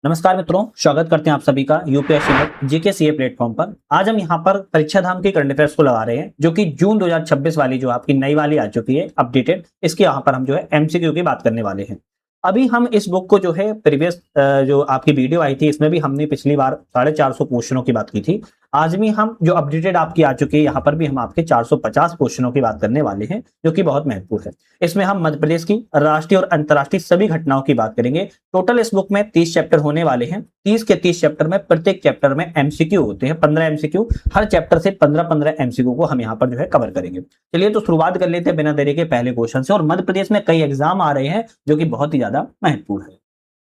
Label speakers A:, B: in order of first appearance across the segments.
A: नमस्कार मित्रों, स्वागत करते हैं आप सभी का UPSC net GK CA platform पर। आज हम यहाँ पर परीक्षा धाम के करंट अफेयर्स को लगा रहे हैं, जो कि जून 2026 वाली जो आपकी नई वाली आ चुकी है अपडेटेड, इसके यहाँ पर हम जो है एमसीक्यू की बात करने वाले हैं। अभी हम इस बुक को जो है प्रीवियस जो आपकी वीडियो आई थी इसमें भी हमने पिछली बार 450 क्वेश्चनों की बात की थी। आज भी हम जो अपडेटेड आपकी आ चुकी है यहाँ पर भी हम आपके 450 क्वेश्चनों की बात करने वाले हैं, जो कि बहुत महत्वपूर्ण है। इसमें हम मध्य प्रदेश की राष्ट्रीय और अंतर्राष्ट्रीय सभी घटनाओं की बात करेंगे। टोटल इस बुक में 30 चैप्टर होने वाले हैं। 30 के 30 चैप्टर में प्रत्येक चैप्टर में एमसीक्यू होते हैं, 15 एमसीक्यू। हर चैप्टर से 15-15 एमसीक्यू को हम यहाँ पर जो है कवर करेंगे। चलिए तो शुरुआत कर लेते हैं बिना देरी के पहले क्वेश्चन से। और मध्य प्रदेश में कई एग्जाम आ रहे हैं जो कि बहुत ही ज्यादा महत्वपूर्ण है।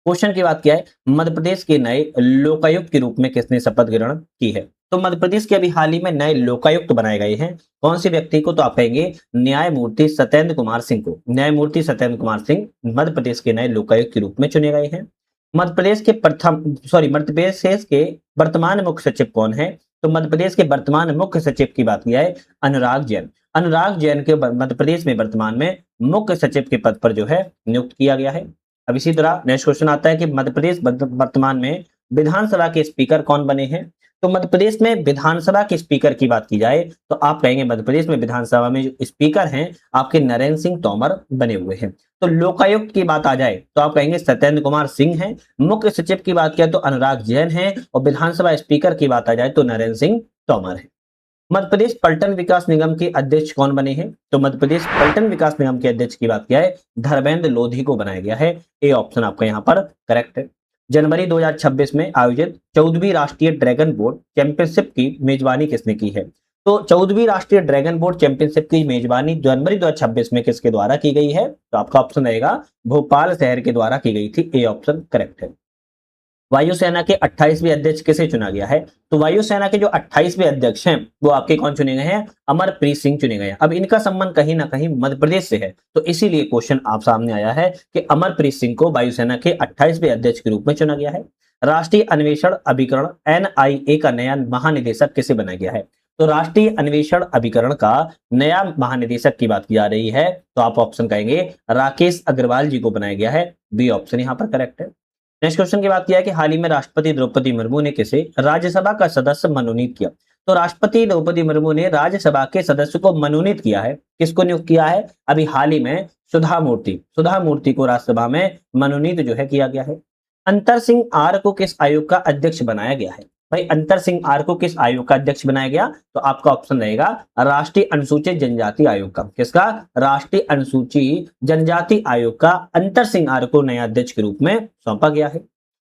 A: क्वेश्चन की बात किया है, मध्य प्रदेश के नए लोकायुक्त के रूप में किसने शपथ ग्रहण की है? तो मध्य प्रदेश के अभी हाल ही में नए लोकायुक्त बनाए गए हैं। कौन से व्यक्ति को? तो आप कहेंगे न्यायमूर्ति सत्येंद्र कुमार सिंह को। न्यायमूर्ति सत्येंद्र कुमार सिंह मध्य प्रदेश के नए लोकायुक्त के रूप में चुने गए हैं। मध्य प्रदेश के मध्य प्रदेश के वर्तमान मुख्य सचिव कौन है? तो मध्य प्रदेश के वर्तमान मुख्य सचिव की बात किया है अनुराग जैन। अनुराग जैन के मध्य प्रदेश में वर्तमान में मुख्य सचिव के पद पर जो है नियुक्त किया गया है। अब इसी तरह नेक्स्ट क्वेश्चन आता है कि मध्य प्रदेश वर्तमान में विधानसभा के स्पीकर कौन बने हैं? तो मध्य प्रदेश में विधानसभा के स्पीकर की बात की जाए तो आप कहेंगे मध्य प्रदेश में विधानसभा में जो स्पीकर हैं आपके नरेंद्र सिंह तोमर बने हुए हैं। तो लोकायुक्त की बात आ जाए तो आप कहेंगे सत्येंद्र कुमार सिंह हैं। मुख्य सचिव की बात किया तो अनुराग जैन है। और विधानसभा स्पीकर की बात आ जाए तो नरेंद्र सिंह तोमर है। मध्य प्रदेश पलटन विकास निगम के अध्यक्ष कौन बने हैं? तो मध्य प्रदेश पलटन विकास निगम के अध्यक्ष की बात किया है धर्मेंद्र लोधी को बनाया गया है। ए ऑप्शन आपका यहाँ पर करेक्ट है। जनवरी 2026 में आयोजित 14वीं राष्ट्रीय ड्रैगन बोट चैंपियनशिप की मेजबानी किसने की है? तो 14वीं राष्ट्रीय ड्रैगन बोट चैंपियनशिप की मेजबानी जनवरी 2026 में किसके द्वारा की गई है? तो आपका ऑप्शन रहेगा भोपाल शहर के द्वारा की गई थी। ए ऑप्शन करेक्ट है। वायुसेना के 28वें अध्यक्ष किसे चुना गया है? तो वायुसेना के जो 28वें अध्यक्ष हैं वो आपके कौन चुने गए हैं? अमरप्रीत सिंह चुने गए हैं। अब इनका संबंध कहीं ना कहीं मध्य प्रदेश से है, तो इसीलिए क्वेश्चन आप सामने आया है कि अमरप्रीत सिंह को वायुसेना के 28वें अध्यक्ष के रूप में चुना गया है। राष्ट्रीय अन्वेषण अभिकरण एनआईए का नया महानिदेशक किसे बनाया गया है? तो राष्ट्रीय अन्वेषण अभिकरण का नया महानिदेशक की बात की जा रही है, तो आप ऑप्शन कहेंगे राकेश अग्रवाल जी को बनाया गया है। बी ऑप्शन यहाँ पर करेक्ट है। नेक्स्ट क्वेश्चन की बात किया है कि हाल ही में राष्ट्रपति द्रौपदी मुर्मू ने किसे राज्यसभा का सदस्य मनोनीत किया? तो राष्ट्रपति द्रौपदी मुर्मू ने राज्यसभा के सदस्य को मनोनीत किया है। किसको नियुक्त किया है? अभी हाल ही में सुधा मूर्ति को राज्यसभा में मनोनीत जो है किया गया है। अंतर सिंह आर को किस आयोग का अध्यक्ष बनाया गया है? भाई अंतर सिंह आर को किस आयोग का अध्यक्ष बनाया गया? तो आपका ऑप्शन रहेगा राष्ट्रीय अनुसूचित जनजाति आयोग का। किसका? राष्ट्रीय अनुसूचित जनजाति आयोग का अंतर सिंह आर को नया अध्यक्ष के रूप में सौंपा गया है।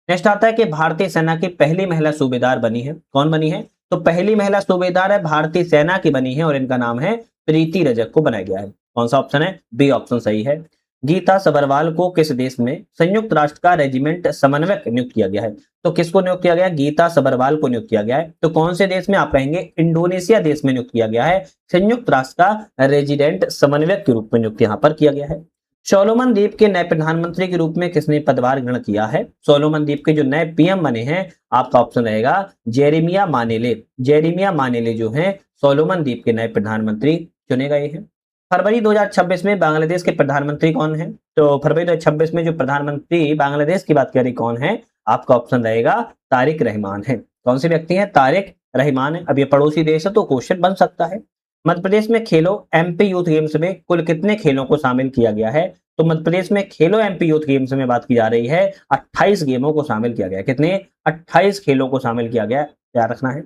A: नेक्स्ट आता है कि भारतीय सेना की पहली महिला सूबेदार बनी है। कौन बनी है? तो पहली महिला सूबेदार है भारतीय सेना की बनी है और इनका नाम है प्रीति रजक को बनाया गया है। कौन सा ऑप्शन है? बी ऑप्शन सही है। गीता सबरवाल को किस देश में संयुक्त राष्ट्र का रेजिमेंट समन्वयक नियुक्त किया गया है? तो किसको नियुक्त किया गया? गीता सबरवाल को नियुक्त किया गया है। तो कौन से देश में? आप कहेंगे इंडोनेशिया देश में नियुक्त किया गया है। संयुक्त राष्ट्र का रेजिडेंट समन्वयक के रूप में नियुक्त यहाँ पर किया गया है। सोलोमन द्वीप के नए प्रधानमंत्री के रूप में किसने पदभार ग्रहण किया है? सोलोमन द्वीप के जो नए पीएम बने हैं आपका ऑप्शन रहेगा जेरेमिया मानेले। जेरेमिया मानेले जो है सोलोमन द्वीप के नए प्रधानमंत्री चुने गए हैं। फरवरी 2026 में बांग्लादेश के प्रधानमंत्री कौन है? तो फरवरी 2026 में जो प्रधानमंत्री बांग्लादेश की बात करें कौन है? आपका ऑप्शन रहेगा तारिक रहमान है। कौन से व्यक्ति हैं? तारिक रहमान है। अब ये पड़ोसी देश है तो क्वेश्चन बन सकता है। मध्य प्रदेश में खेलो एमपी यूथ गेम्स में कुल कितने खेलों को शामिल किया गया है? तो मध्य प्रदेश में खेलो एमपी यूथ गेम्स में बात की जा रही है 28 गेमों को शामिल किया गया। कितने? 28 खेलों को शामिल किया गया। याद रखना है।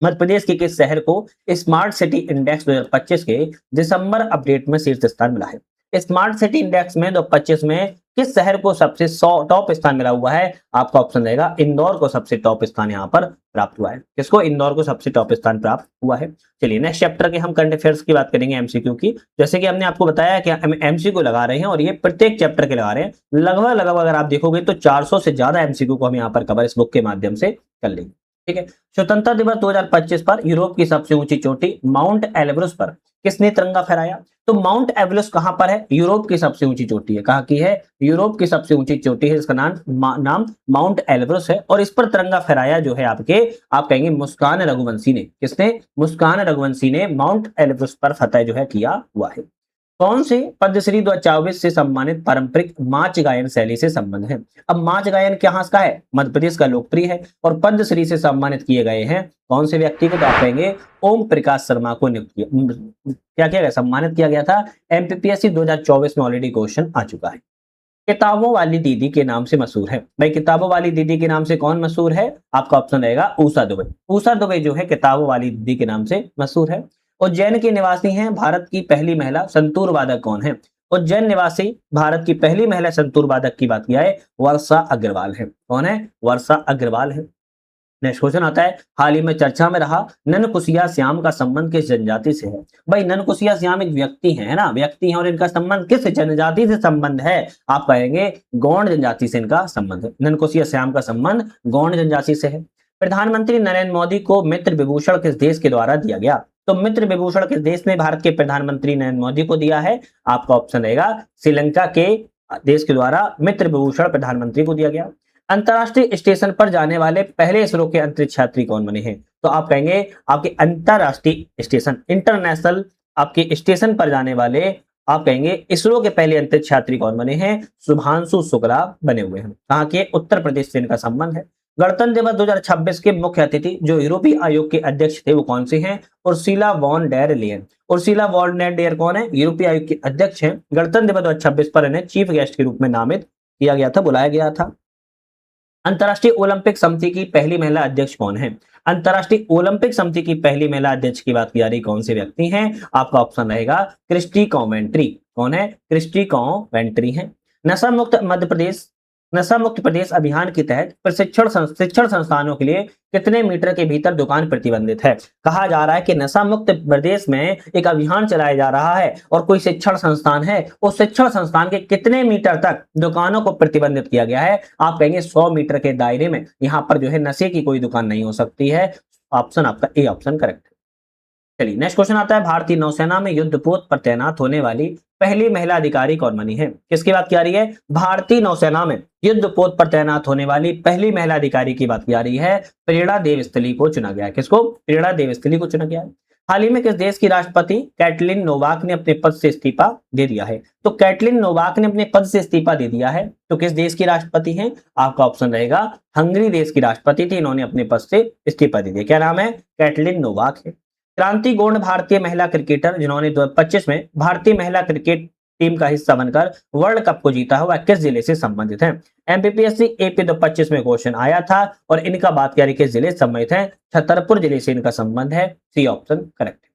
A: मध्य प्रदेश के किस शहर को स्मार्ट सिटी इंडेक्स 2025 के दिसंबर अपडेट में शीर्ष स्थान मिला है? स्मार्ट सिटी इंडेक्स में 2025 में किस शहर को सबसे टॉप स्थान मिला हुआ है? आपका ऑप्शन रहेगा इंदौर को सबसे टॉप स्थान यहाँ पर प्राप्त हुआ है। किसको? इंदौर को सबसे टॉप स्थान प्राप्त हुआ है। चलिए नेक्स्ट चैप्टर के हम करंट अफेयर्स की बात करेंगे एमसीक्यू की। जैसे कि हमने आपको बताया कि हम एमसीक्यू लगा रहे हैं और ये प्रत्येक चैप्टर के लगा रहे हैं। लगभग अगर आप देखोगे तो 400 से ज्यादा एमसीक्यू को हम यहाँ पर कवर इस बुक के माध्यम से कर लेंगे। ठीक है। स्वतंत्रता दिवस 2025 पर यूरोप की सबसे ऊंची चोटी माउंट एवरेस्ट पर किसने तिरंगा फहराया? तो माउंट एवरेस्ट कहां पर है? यूरोप की सबसे ऊंची चोटी है। कहां की है? यूरोप की सबसे ऊंची चोटी है, इसका नाम माउंट एवरेस्ट है। और इस पर तिरंगा फहराया जो है आप कहेंगे मुस्कान रघुवंशी ने। किसने? मुस्कान रघुवंशी ने माउंट एवरेस्ट पर फतह जो है किया हुआ है। कौन से पद्मश्री 2024 से सम्मानित पारंपरिक माच गायन शैली से संबंध है? अब माच गायन कहाँ का है? मध्य प्रदेश का लोकप्रिय है। और पद्मश्री से सम्मानित किए गए हैं कौन से व्यक्ति को? तो आप कहेंगे ओम प्रकाश शर्मा को नियुक्त किया, क्या किया गया? सम्मानित किया गया था। एमपीपीएससी 2024 में ऑलरेडी क्वेश्चन आ चुका है। किताबों वाली दीदी के नाम से मशहूर है। भाई किताबों वाली दीदी के नाम से कौन मशहूर है? आपका ऑप्शन रहेगा ऊषा दुबे। ऊषा दुबे जो है किताबों वाली दीदी के नाम से मशहूर है। उज्जैन की निवासी हैं भारत की पहली महिला संतूर वादक कौन है? उज्जैन निवासी भारत की पहली महिला संतूर वादक की बात किया है, वर्षा अग्रवाल है। कौन है? वर्षा अग्रवाल है। नेक्स्ट क्वेश्चन आता है, हाल ही में चर्चा में रहा ननकुसिया श्याम का संबंध किस जनजाति से है? भाई ननकुसिया श्याम एक व्यक्ति है ना, व्यक्ति है, और इनका संबंध किस जनजाति से संबंध है? आप कहेंगे गौंड जनजाति से इनका संबंध है। ननकुसिया श्याम का संबंध गौंड जनजाति से है। प्रधानमंत्री नरेंद्र मोदी को मित्र विभूषण किस देश के द्वारा दिया गया? तो मित्र विभूषण किस देश ने भारत के प्रधानमंत्री नरेंद्र मोदी को दिया है? आपका ऑप्शन रहेगा श्रीलंका के देश के द्वारा मित्र विभूषण प्रधानमंत्री को दिया गया। अंतरराष्ट्रीय स्टेशन पर जाने वाले पहले इसरो के अंतरिक्ष यात्री कौन बने हैं? तो आप कहेंगे आपके अंतरराष्ट्रीय स्टेशन, इंटरनेशनल आपके स्टेशन पर जाने वाले, आप कहेंगे इसरो के पहले अंतरिक्ष यात्री कौन बने हैं? शुभांशु शुक्ला बने हुए हैं। कहाँ के? उत्तर प्रदेश से इनका संबंध है। गणतंत्र दिवस 2026 के मुख्य अतिथि जो यूरोपीय आयोग के अध्यक्ष थे वो कौन से हैं? Ursula von der Leyen. Ursula von der Leyen कौन है? यूरोपीय आयोग के अध्यक्ष हैं। गणतंत्र दिवस 2026 पर इन्हें चीफ गेस्ट के रूप में नामित किया गया था, बुलाया गया था। अंतरराष्ट्रीय ओलंपिक समिति की पहली महिला अध्यक्ष कौन है? अंतरराष्ट्रीय ओलंपिक समिति की पहली महिला अध्यक्ष की बात की जा रही, कौन से व्यक्ति हैं? आपका ऑप्शन रहेगा क्रिस्टी कॉन्वेंट्री। कौन है? क्रिस्टी कॉन्वेंट्री है। नशा मुक्त मध्य प्रदेश, नशा मुक्त प्रदेश अभियान के तहत शिक्षण संस्थानों के लिए कितने मीटर के भीतर दुकान प्रतिबंधित है? कहा जा रहा है कि नशा मुक्त प्रदेश में एक अभियान चलाया जा रहा है और कोई शिक्षण संस्थान है, उस शिक्षण संस्थान के कितने मीटर तक दुकानों को प्रतिबंधित किया गया है? आप कहेंगे 100 मीटर के दायरे में यहाँ पर जो है नशे की कोई दुकान नहीं हो सकती है। ऑप्शन आपका ए ऑप्शन करेक्ट है। चलिए नेक्स्ट क्वेश्चन आता है, भारतीय नौसेना में युद्धपोत पर तैनात होने वाली पहली महिला अधिकारी कौन बनी है? किसकी बात की जा रही है? भारतीय नौसेना में युद्धपोत पर तैनात होने वाली पहली महिला अधिकारी की बात की जा रही है। प्रेरणा देवस्थली को चुना गया है। किसको? प्रेरणा देवस्थली को चुना गया है। हाल ही में किस देश की राष्ट्रपति कैटलिन नोवाक ने अपने पद से इस्तीफा दे दिया है? तो कैटलिन नोवाक ने अपने पद से इस्तीफा दे दिया है, तो किस देश की राष्ट्रपति हैं? आपका ऑप्शन रहेगा हंगरी देश की राष्ट्रपति थी, इन्होंने अपने पद से इस्तीफा दे दिया। क्या नाम है? कैटलिन नोवाक है। क्रांति गोंड भारतीय महिला क्रिकेटर जिन्होंने 2025 में भारतीय महिला क्रिकेट टीम का हिस्सा बनकर वर्ल्ड कप को जीता हुआ किस जिले से संबंधित है? एमपीपीएससी एपी 2025 में क्वेश्चन आया था और इनका बात करें किस जिले से संबंधित है? छतरपुर जिले से इनका संबंध है। सी ऑप्शन करेक्ट है।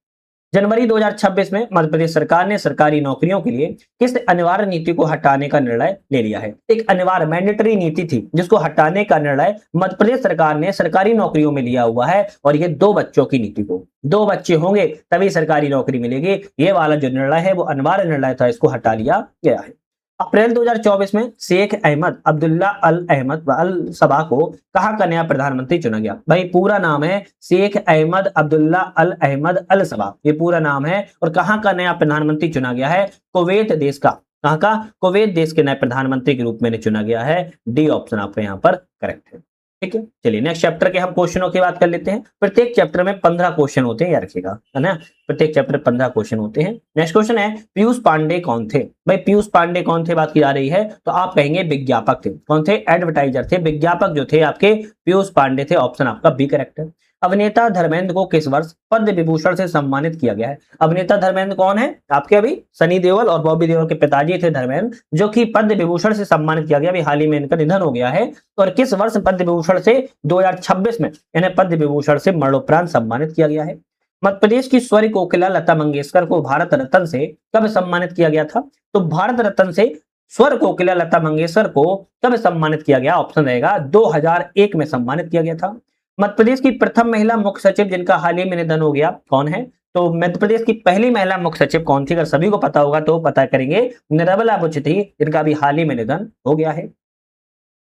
A: जनवरी 2026 में मध्य प्रदेश सरकार ने सरकारी नौकरियों के लिए किस अनिवार्य नीति को हटाने का निर्णय ले लिया है? एक अनिवार्य मैंडेटरी नीति थी जिसको हटाने का निर्णय मध्य प्रदेश सरकार ने सरकारी नौकरियों में लिया हुआ है, और ये 2 बच्चों की नीति को, 2 बच्चे होंगे तभी सरकारी नौकरी मिलेगी, ये वाला जो निर्णय है वो अनिवार्य निर्णय था, इसको हटा लिया गया है। अप्रैल 2024 में शेख अहमद अब्दुल्ला अल अहमद अल सबा को कहाँ का नया प्रधानमंत्री चुना गया? भाई पूरा नाम है शेख अहमद अब्दुल्ला अल अहमद अल सबा, ये पूरा नाम है, और कहाँ का नया प्रधानमंत्री चुना गया है? कुवैत देश का। कहाँ का? कुवैत देश के नए प्रधानमंत्री के रूप में चुना गया है। डी ऑप्शन आपका यहाँ पर करेक्ट है। ठीक है, चलिए नेक्स्ट चैप्टर के हम क्वेश्चनों की बात कर लेते हैं। प्रत्येक चैप्टर में 15 क्वेश्चन होते हैं, याद रखिएगा, है ना। प्रत्येक चैप्टर 15 क्वेश्चन होते हैं। नेक्स्ट क्वेश्चन है, पीयूष पांडे कौन थे? भाई पीयूष पांडे कौन थे बात की जा रही है, तो आप कहेंगे विज्ञापक थे। कौन थे? एडवर्टाइजर थे, विज्ञापक जो थे आपके पीयूष पांडे थे। ऑप्शन आपका बी करेक्ट है। अभिनेता धर्मेंद्र को किस वर्ष पद्म विभूषण से सम्मानित किया गया है? अभिनेता धर्मेंद्र कौन है आपके? अभी सनी देओल और बॉबी देओल के पिताजी थे धर्मेंद्र, जो कि पद्म विभूषण से सम्मानित किया गया। अभी हाल ही में इनका निधन हो गया है। और किस वर्ष पद्म विभूषण से? 2026 में इन्हें पद्म विभूषण से मरणोपरांत सम्मानित किया गया है। मध्य प्रदेश की स्वर कोकिला लता मंगेशकर को भारत रत्न से कब सम्मानित किया गया था? तो भारत रत्न से स्वर कोकिला लता मंगेशकर को कब सम्मानित किया गया? ऑप्शन रहेगा 2001 में सम्मानित किया गया था। मध्य प्रदेश की प्रथम महिला मुख्य सचिव जिनका हाल ही में निधन हो गया, कौन है? तो मध्य प्रदेश की पहली महिला मुख्य सचिव कौन थी? अगर सभी को पता होगा तो पता करेंगे, निर्मला बुच थी, जिनका भी हाल ही में निधन हो गया है।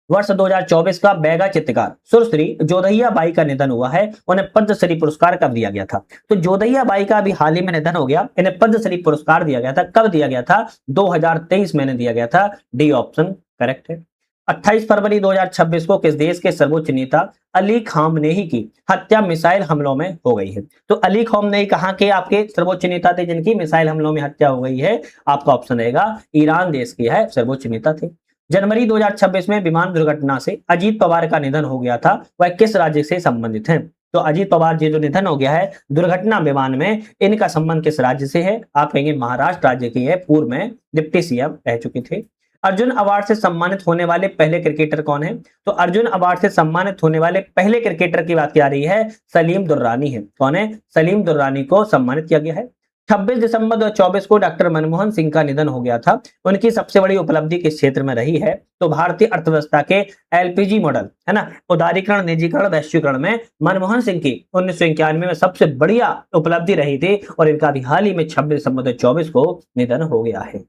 A: वर्ष 2024 का बैगा चित्रकार सुरश्री जोधैया बाई का निधन हुआ है, उन्हें पद्मश्री पुरस्कार कब दिया गया था? तो जोधैया बाई का अभी हाल ही में निधन हो गया, इन्हें पद्मश्री पुरस्कार दिया गया था। कब दिया गया था? 2023 में दिया गया था। डी ऑप्शन करेक्ट है। 28 फरवरी 2026 को किस देश के सर्वोच्च नेता अली खामनेही की हत्या मिसाइल हमलों में हो गई है? तो अली खामनेही कहाँ के आपके सर्वोच्च नेता थे जिनकी मिसाइल हमलों में हत्या हो गई है? आपका ऑप्शन रहेगा ईरान देश के है सर्वोच्च नेता थे। जनवरी 2026 में विमान दुर्घटना से अजीत पवार का निधन हो गया था, वह किस राज्य से संबंधित है? तो अजीत पवार जी जो निधन हो गया है दुर्घटना विमान में, इनका संबंध किस राज्य से है? आप कहेंगे महाराष्ट्र राज्य की है, पूर्व में डिप्टी सीएम रह चुके थे। अर्जुन अवार्ड से सम्मानित होने वाले पहले क्रिकेटर कौन है? तो अर्जुन अवार्ड से सम्मानित होने वाले पहले क्रिकेटर की बात की जा रही है, सलीम दुर्रानी है। कौन है? सलीम दुर्रानी को सम्मानित किया गया है। 26 दिसंबर 2024 को डॉक्टर मनमोहन सिंह का निधन हो गया था, उनकी सबसे बड़ी उपलब्धि किस क्षेत्र में रही है? तो भारतीय अर्थव्यवस्था के एलपीजी मॉडल है ना, उदारीकरण, निजीकरण, वैश्वीकरण में मनमोहन सिंह की 1991 में सबसे बढ़िया उपलब्धि रही थी और इनका भी हाल ही में 26 दिसंबर 2024 को निधन हो गया है।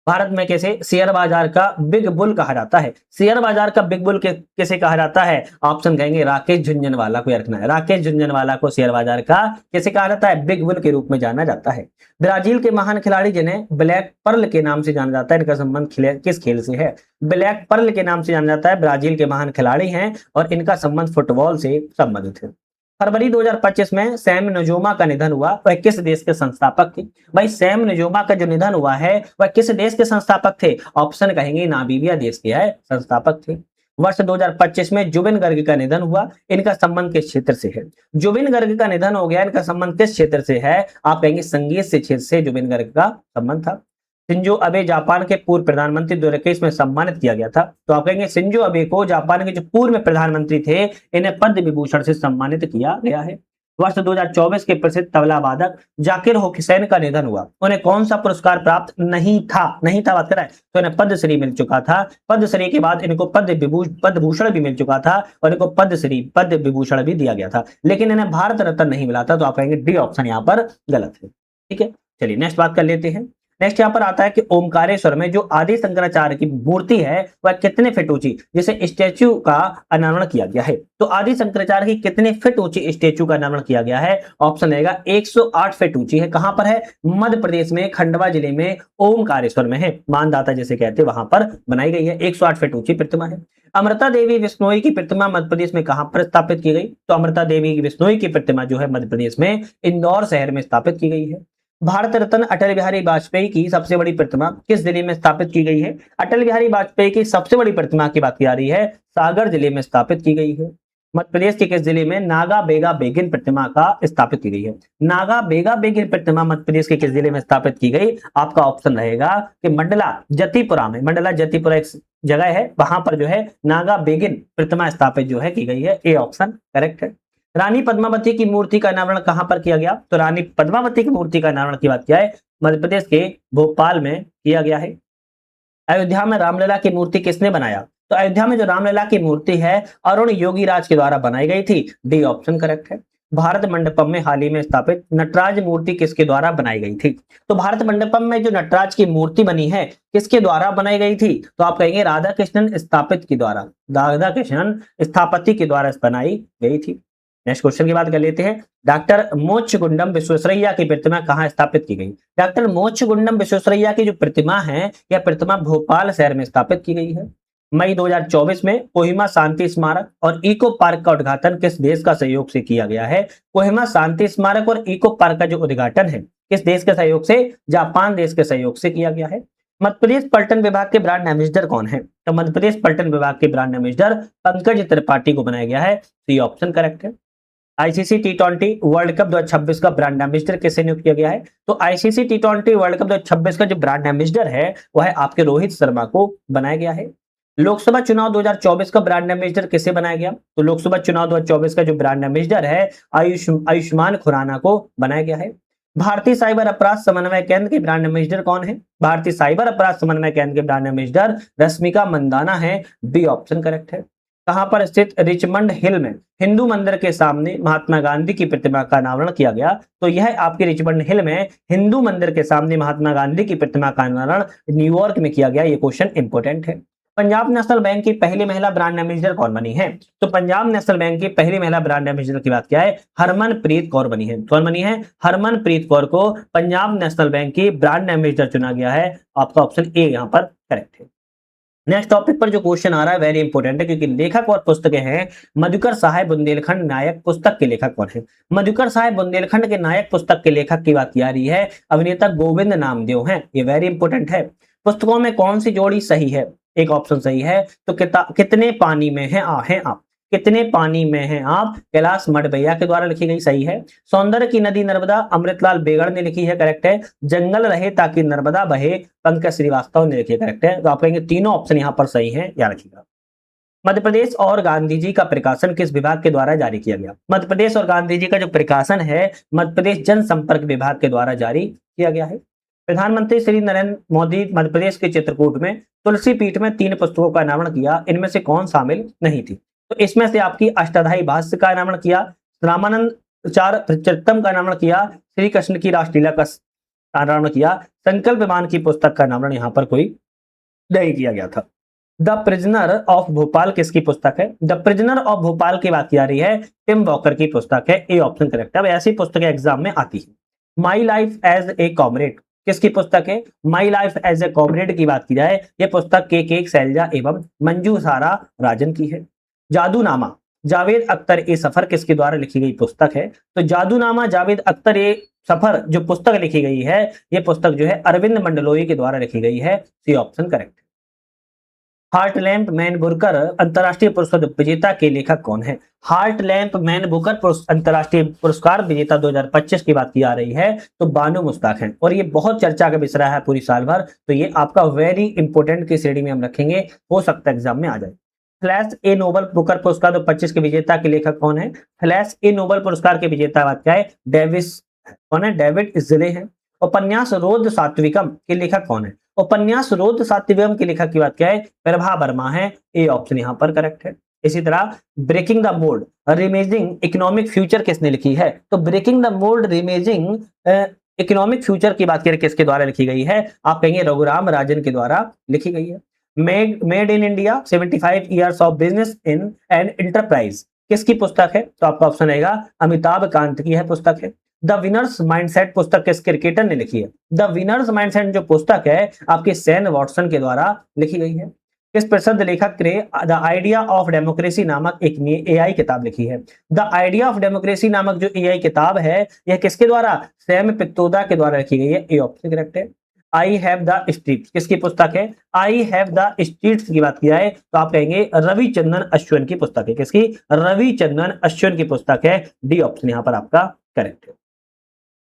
A: भारत में कैसे शेयर बाजार का बिग बुल कहा जाता है? शेयर बाजार का बिग बुल कैसे कहा जाता है? ऑप्शन कहेंगे राकेश झुंझुनवाला को रखना है। राकेश झुंझुनवाला को शेयर बाजार का कैसे कहा जाता है? बिग बुल के रूप में जाना जाता है। ब्राजील के महान खिलाड़ी जिन्हें ब्लैक पर्ल के नाम से जाना जाता है, इनका संबंध किस खेल से है? ब्लैक पर्ल के नाम से जाना जाता है, ब्राजील के महान खिलाड़ी हैं और इनका संबंध फुटबॉल से संबंधित है। फरवरी 2025 में सैम नजोमा का निधन हुआ, वह किस देश के संस्थापक थे? भाई सैम नजोमा का जो निधन हुआ है वह किस देश के संस्थापक थे? ऑप्शन कहेंगे नामीबिया देश के है संस्थापक थे। वर्ष 2025 में जुबिन गर्ग का निधन हुआ, इनका संबंध किस क्षेत्र से है? जुबिन गर्ग का निधन हो गया, इनका संबंध किस क्षेत्र से है? आप कहेंगे संगीत से क्षेत्र से जुबिन गर्ग का संबंध था। शिंजो अबे जापान के पूर्व प्रधानमंत्री 2021 में सम्मानित किया गया था, तो आप कहेंगे शिंजो अबे को जापान के जो पूर्व प्रधानमंत्री थे इन्हें पद्म विभूषण से सम्मानित किया गया है। वर्ष 2024 के प्रसिद्ध तबला वादक जाकिर हुसैन का निधन हुआ, उन्हें कौन सा पुरस्कार प्राप्त नहीं था बात कर रहा है, तो इन्हें पद्मश्री मिल चुका था। पद्मश्री के बाद इनको पद्म भूषण भी मिल चुका था और इनको पद्म विभूषण भी दिया गया था, लेकिन इन्हें भारत रत्न नहीं मिला था, तो आप कहेंगे डी ऑप्शन यहाँ पर गलत है। ठीक है, चलिए नेक्स्ट बात कर लेते हैं। नेक्स्ट यहाँ पर आता है कि ओमकारेश्वर में जो आदि शंकराचार्य की मूर्ति है वह कितने फीट ऊंची, जिसे स्टेच्यू का अनावरण किया गया है? तो आदि शंकराचार्य की कितने फीट ऊंची स्टेच्यू का अनावरण किया गया है? ऑप्शन रहेगा 108 फीट ऊंची है। कहां पर है? मध्य प्रदेश में खंडवा जिले में ओमकारेश्वर में है, मानदाता जिसे कहते हैं वहां पर बनाई गई है। 108 फीट ऊंची प्रतिमा है। अमृता देवी बिश्नोई की प्रतिमा मध्य प्रदेश में कहां पर स्थापित की गई? तो अमृता देवी बिश्नोई की प्रतिमा जो है मध्य प्रदेश में इंदौर शहर में स्थापित की गई है। भारत रत्न अटल बिहारी वाजपेयी की सबसे बड़ी प्रतिमा किस जिले में स्थापित की गई है? अटल बिहारी वाजपेयी की सबसे बड़ी प्रतिमा की बात की जा रही है, सागर जिले में स्थापित की गई है। मध्य प्रदेश के किस जिले में नागा बेगा बेगिन प्रतिमा का स्थापित की गई है? नागा बेगा बेगिन प्रतिमा मध्य प्रदेश के किस जिले में स्थापित की गई? आपका ऑप्शन रहेगा कि मंडला जतिपुरा में, मंडला जतिपुरा एक जगह है, वहां पर जो है नागा बेगिन प्रतिमा स्थापित जो है की गई है। ए ऑप्शन करेक्ट है। रानी पद्मावती की मूर्ति का अनावरण कहां पर किया गया? तो रानी पद्मावती की मूर्ति का अनावरण की बात किया है मध्य प्रदेश के भोपाल में किया गया है। अयोध्या में रामलला की मूर्ति किसने बनाया? तो अयोध्या में जो रामलला की मूर्ति है अरुण योगीराज के द्वारा बनाई गई थी। डी ऑप्शन करेक्ट है। भारत मंडपम में हाल ही में स्थापित नटराज मूर्ति किसके द्वारा बनाई गई थी? तो भारत मंडपम में जो नटराज की मूर्ति बनी है किसके द्वारा बनाई गई थी? तो आप कहेंगे राधा कृष्णन स्थापित के द्वारा, राधा कृष्णन स्थापति के द्वारा बनाई गई थी। नेक्स्ट क्वेश्चन की बात कर लेते हैं। डॉक्टर मोक्षगुंडम विश्वेश्वरैया की प्रतिमा कहां स्थापित की गई? डॉक्टर मोक्षगुंडम विश्वेश्वरैया की जो प्रतिमा है यह प्रतिमा भोपाल शहर में स्थापित की गई है। मई 2024 में कोहिमा शांति स्मारक और इको पार्क का उद्घाटन किस देश का सहयोग से किया गया है? कोहिमा शांति स्मारक और इको पार्क का जो उद्घाटन है किस देश के सहयोग से? जापान देश के सहयोग से किया गया है। मध्य प्रदेश पर्यटन विभाग के ब्रांड एम्बेसडर कौन है? तो मध्य प्रदेश पर्यटन विभाग के ब्रांड एम्बेसडर पंकज त्रिपाठी को बनाया गया है। सी ऑप्शन करेक्ट है। आईसीसी टी20 वर्ल्ड कप 2026 का ब्रांड एम्बेसडर किसे नियुक्त किया गया है? तो आईसीसी टी20 वर्ल्ड कप 2026 का जो ब्रांड एम्बेसडर है वह है आपके रोहित शर्मा को बनाया गया है। लोकसभा चुनाव 2024 का ब्रांड एम्बेसडर किसे बनाया गया? तो लोकसभा चुनाव 2024 का जो ब्रांड एम्बेसडर है आयुष्मान खुराना को बनाया गया है। भारतीय साइबर अपराध समन्वय केंद्र के ब्रांड एम्बेसडर कौन है? भारतीय साइबर अपराध समन्वय केंद्र के ब्रांड एम्बेसडर रश्मिका मंदाना है। बी ऑप्शन करेक्ट है। कहां पर स्थित रिचमंड हिल में हिंदू मंदिर के सामने महात्मा गांधी की प्रतिमा का अनावरण किया गया? तो यह आपके रिचमंड हिल में हिंदू मंदिर के सामने महात्मा गांधी की प्रतिमा का अनावरण न्यूयॉर्क में किया गया। ये क्वेश्चन इंपोर्टेंट है। पंजाब नेशनल बैंक की पहली महिला ब्रांड एम्बेसडर कौन बनी है? तो पंजाब नेशनल बैंक की पहली महिला ब्रांड एम्बेसडर की बात क्या है? हरमनप्रीत कौर बनी है। कौन बनी है? हरमनप्रीत कौर को पंजाब नेशनल बैंक की ब्रांड एम्बेसडर चुना गया है। आपका ऑप्शन ए यहां पर करेक्ट है। नेक्स्ट टॉपिक पर जो क्वेश्चन आ रहा है वेरी इंपॉर्टेंट है, क्योंकि लेखक और पुस्तकें हैं। मधुकर साहेब बुंदेलखंड नायक पुस्तक के लेखक कौन है? मधुकर साहेब बुंदेलखंड के नायक पुस्तक के लेखक की बात की जा रही है, अभिनेता गोविंद नामदेव हैं। ये वेरी इंपॉर्टेंट है। पुस्तकों में कौन सी जोड़ी सही है? एक ऑप्शन सही है तो कितने पानी में हैं आप, कितने पानी में हैं आप, कैलाश मडभैया के द्वारा लिखी गई, सही है। सौंदर्य की नदी नर्मदा, अमृतलाल बेगड़ ने लिखी है, करेक्ट है। जंगल रहे ताकि नर्मदा बहे, पंकज श्रीवास्तव ने लिखी है, करेक्ट है। तो आप कहेंगे तीनों ऑप्शन यहाँ पर सही है, याद रखिएगा। मध्य प्रदेश और गांधी जी का प्रकाशन किस विभाग के द्वारा जारी किया गया? मध्य प्रदेश और गांधी जी का जो प्रकाशन है मध्य प्रदेश जनसंपर्क विभाग के द्वारा जारी किया गया है। प्रधानमंत्री श्री नरेंद्र मोदी मध्य प्रदेश के चित्रकूट में तुलसी पीठ में 3 पुस्तकों का अनावरण किया, इनमें से कौन शामिल नहीं थी? तो इसमें से आपकी अष्टाध्यायी भाष्य का अनावरण किया, रामानंद चार चरितम का अनावरण किया, श्री कृष्ण की रासलीला का अनावरण किया, संकल्प विमान की पुस्तक का अनावरण यहाँ पर कोई नहीं किया गया था। द प्रिजनर ऑफ भोपाल किसकी पुस्तक है? द प्रिजनर ऑफ भोपाल की बात की जा रही है, टिम वॉकर की पुस्तक है, ए ऑप्शन करेक्ट है। अब ऐसी पुस्तकें एग्जाम में आती है। My life as a comrade किसकी पुस्तक है? My life as a comrade की बात की जाए, यह पुस्तक के सैलजा एवं मंजू सारा राजन की है। जादूनामा जावेद अख्तर ए सफर किसके द्वारा लिखी गई पुस्तक है? तो जादूनामा जावेद अख्तर ए सफर जो पुस्तक लिखी गई है, यह पुस्तक जो है अरविंद मंडलोई के द्वारा लिखी गई है, C option correct. Heart Lamp Man Booker अंतरराष्ट्रीय पुरस्कार विजेता के लेखक कौन है? हार्ट लैंप मैन बुकर अंतरराष्ट्रीय पुरस्कार विजेता 2025 की बात की जा रही है, तो बानो मुश्ताक हैं। और ये बहुत चर्चा का विषय है पूरी साल भर, तो ये आपका वेरी इंपॉर्टेंट की श्रेणी में हम रखेंगे, हो सकता है एग्जाम में आ जाए। फ्लैश ए नोबल बुकर पुरस्कार 2025 के विजेता के लेखक कौन है? फ्लैश ए नोबल पुरस्कार के विजेता बात क्या है? डेविस कौन है? डेविड इजले हैं। उपन्यास रोद सात्विकम के लेखक कौन है? उपन्यास रोद सात्विकम के लेखक की बात क्या है? प्रभा वर्मा है, ए ऑप्शन यहाँ पर करेक्ट है। इसी तरह breaking the mould reimagining economic future किसने लिखी है? तो breaking the mould reimagining economic future की बात करें किसके द्वारा लिखी गई है? आप कहेंगे रघुराम राजन के द्वारा लिखी गई है। Made in India 75 years of business in and enterprise किसकी पुस्तक है? तो आपका ऑप्शन रहेगा अमिताभ कांत की है पुस्तक है। द विनर्स माइंडसेट पुस्तक किस क्रिकेटर ने लिखी है? द विनर्स माइंडसेट जो पुस्तक है आपके सैन वॉटसन के द्वारा लिखी गई है। किस प्रसिद्ध लेखक ने द आइडिया ऑफ डेमोक्रेसी नामक एक एआई किताब लिखी है? द आइडिया ऑफ डेमोक्रेसी नामक जो एआई किताब है यह किसके द्वारा? सैम पित्तोदा के द्वारा लिखी गई है, ए ऑप्शन करेक्ट है। आई हैव द स्ट्रीट्स किसकी पुस्तक है? आई हैव द स्ट्रीट्स की बात की जाए तो आप कहेंगे रविचंद्रन अश्विन की पुस्तक है। किसकी? रविचंद्रन अश्विन की पुस्तक है, डी ऑप्शन यहाँ पर आपका करेक्ट है।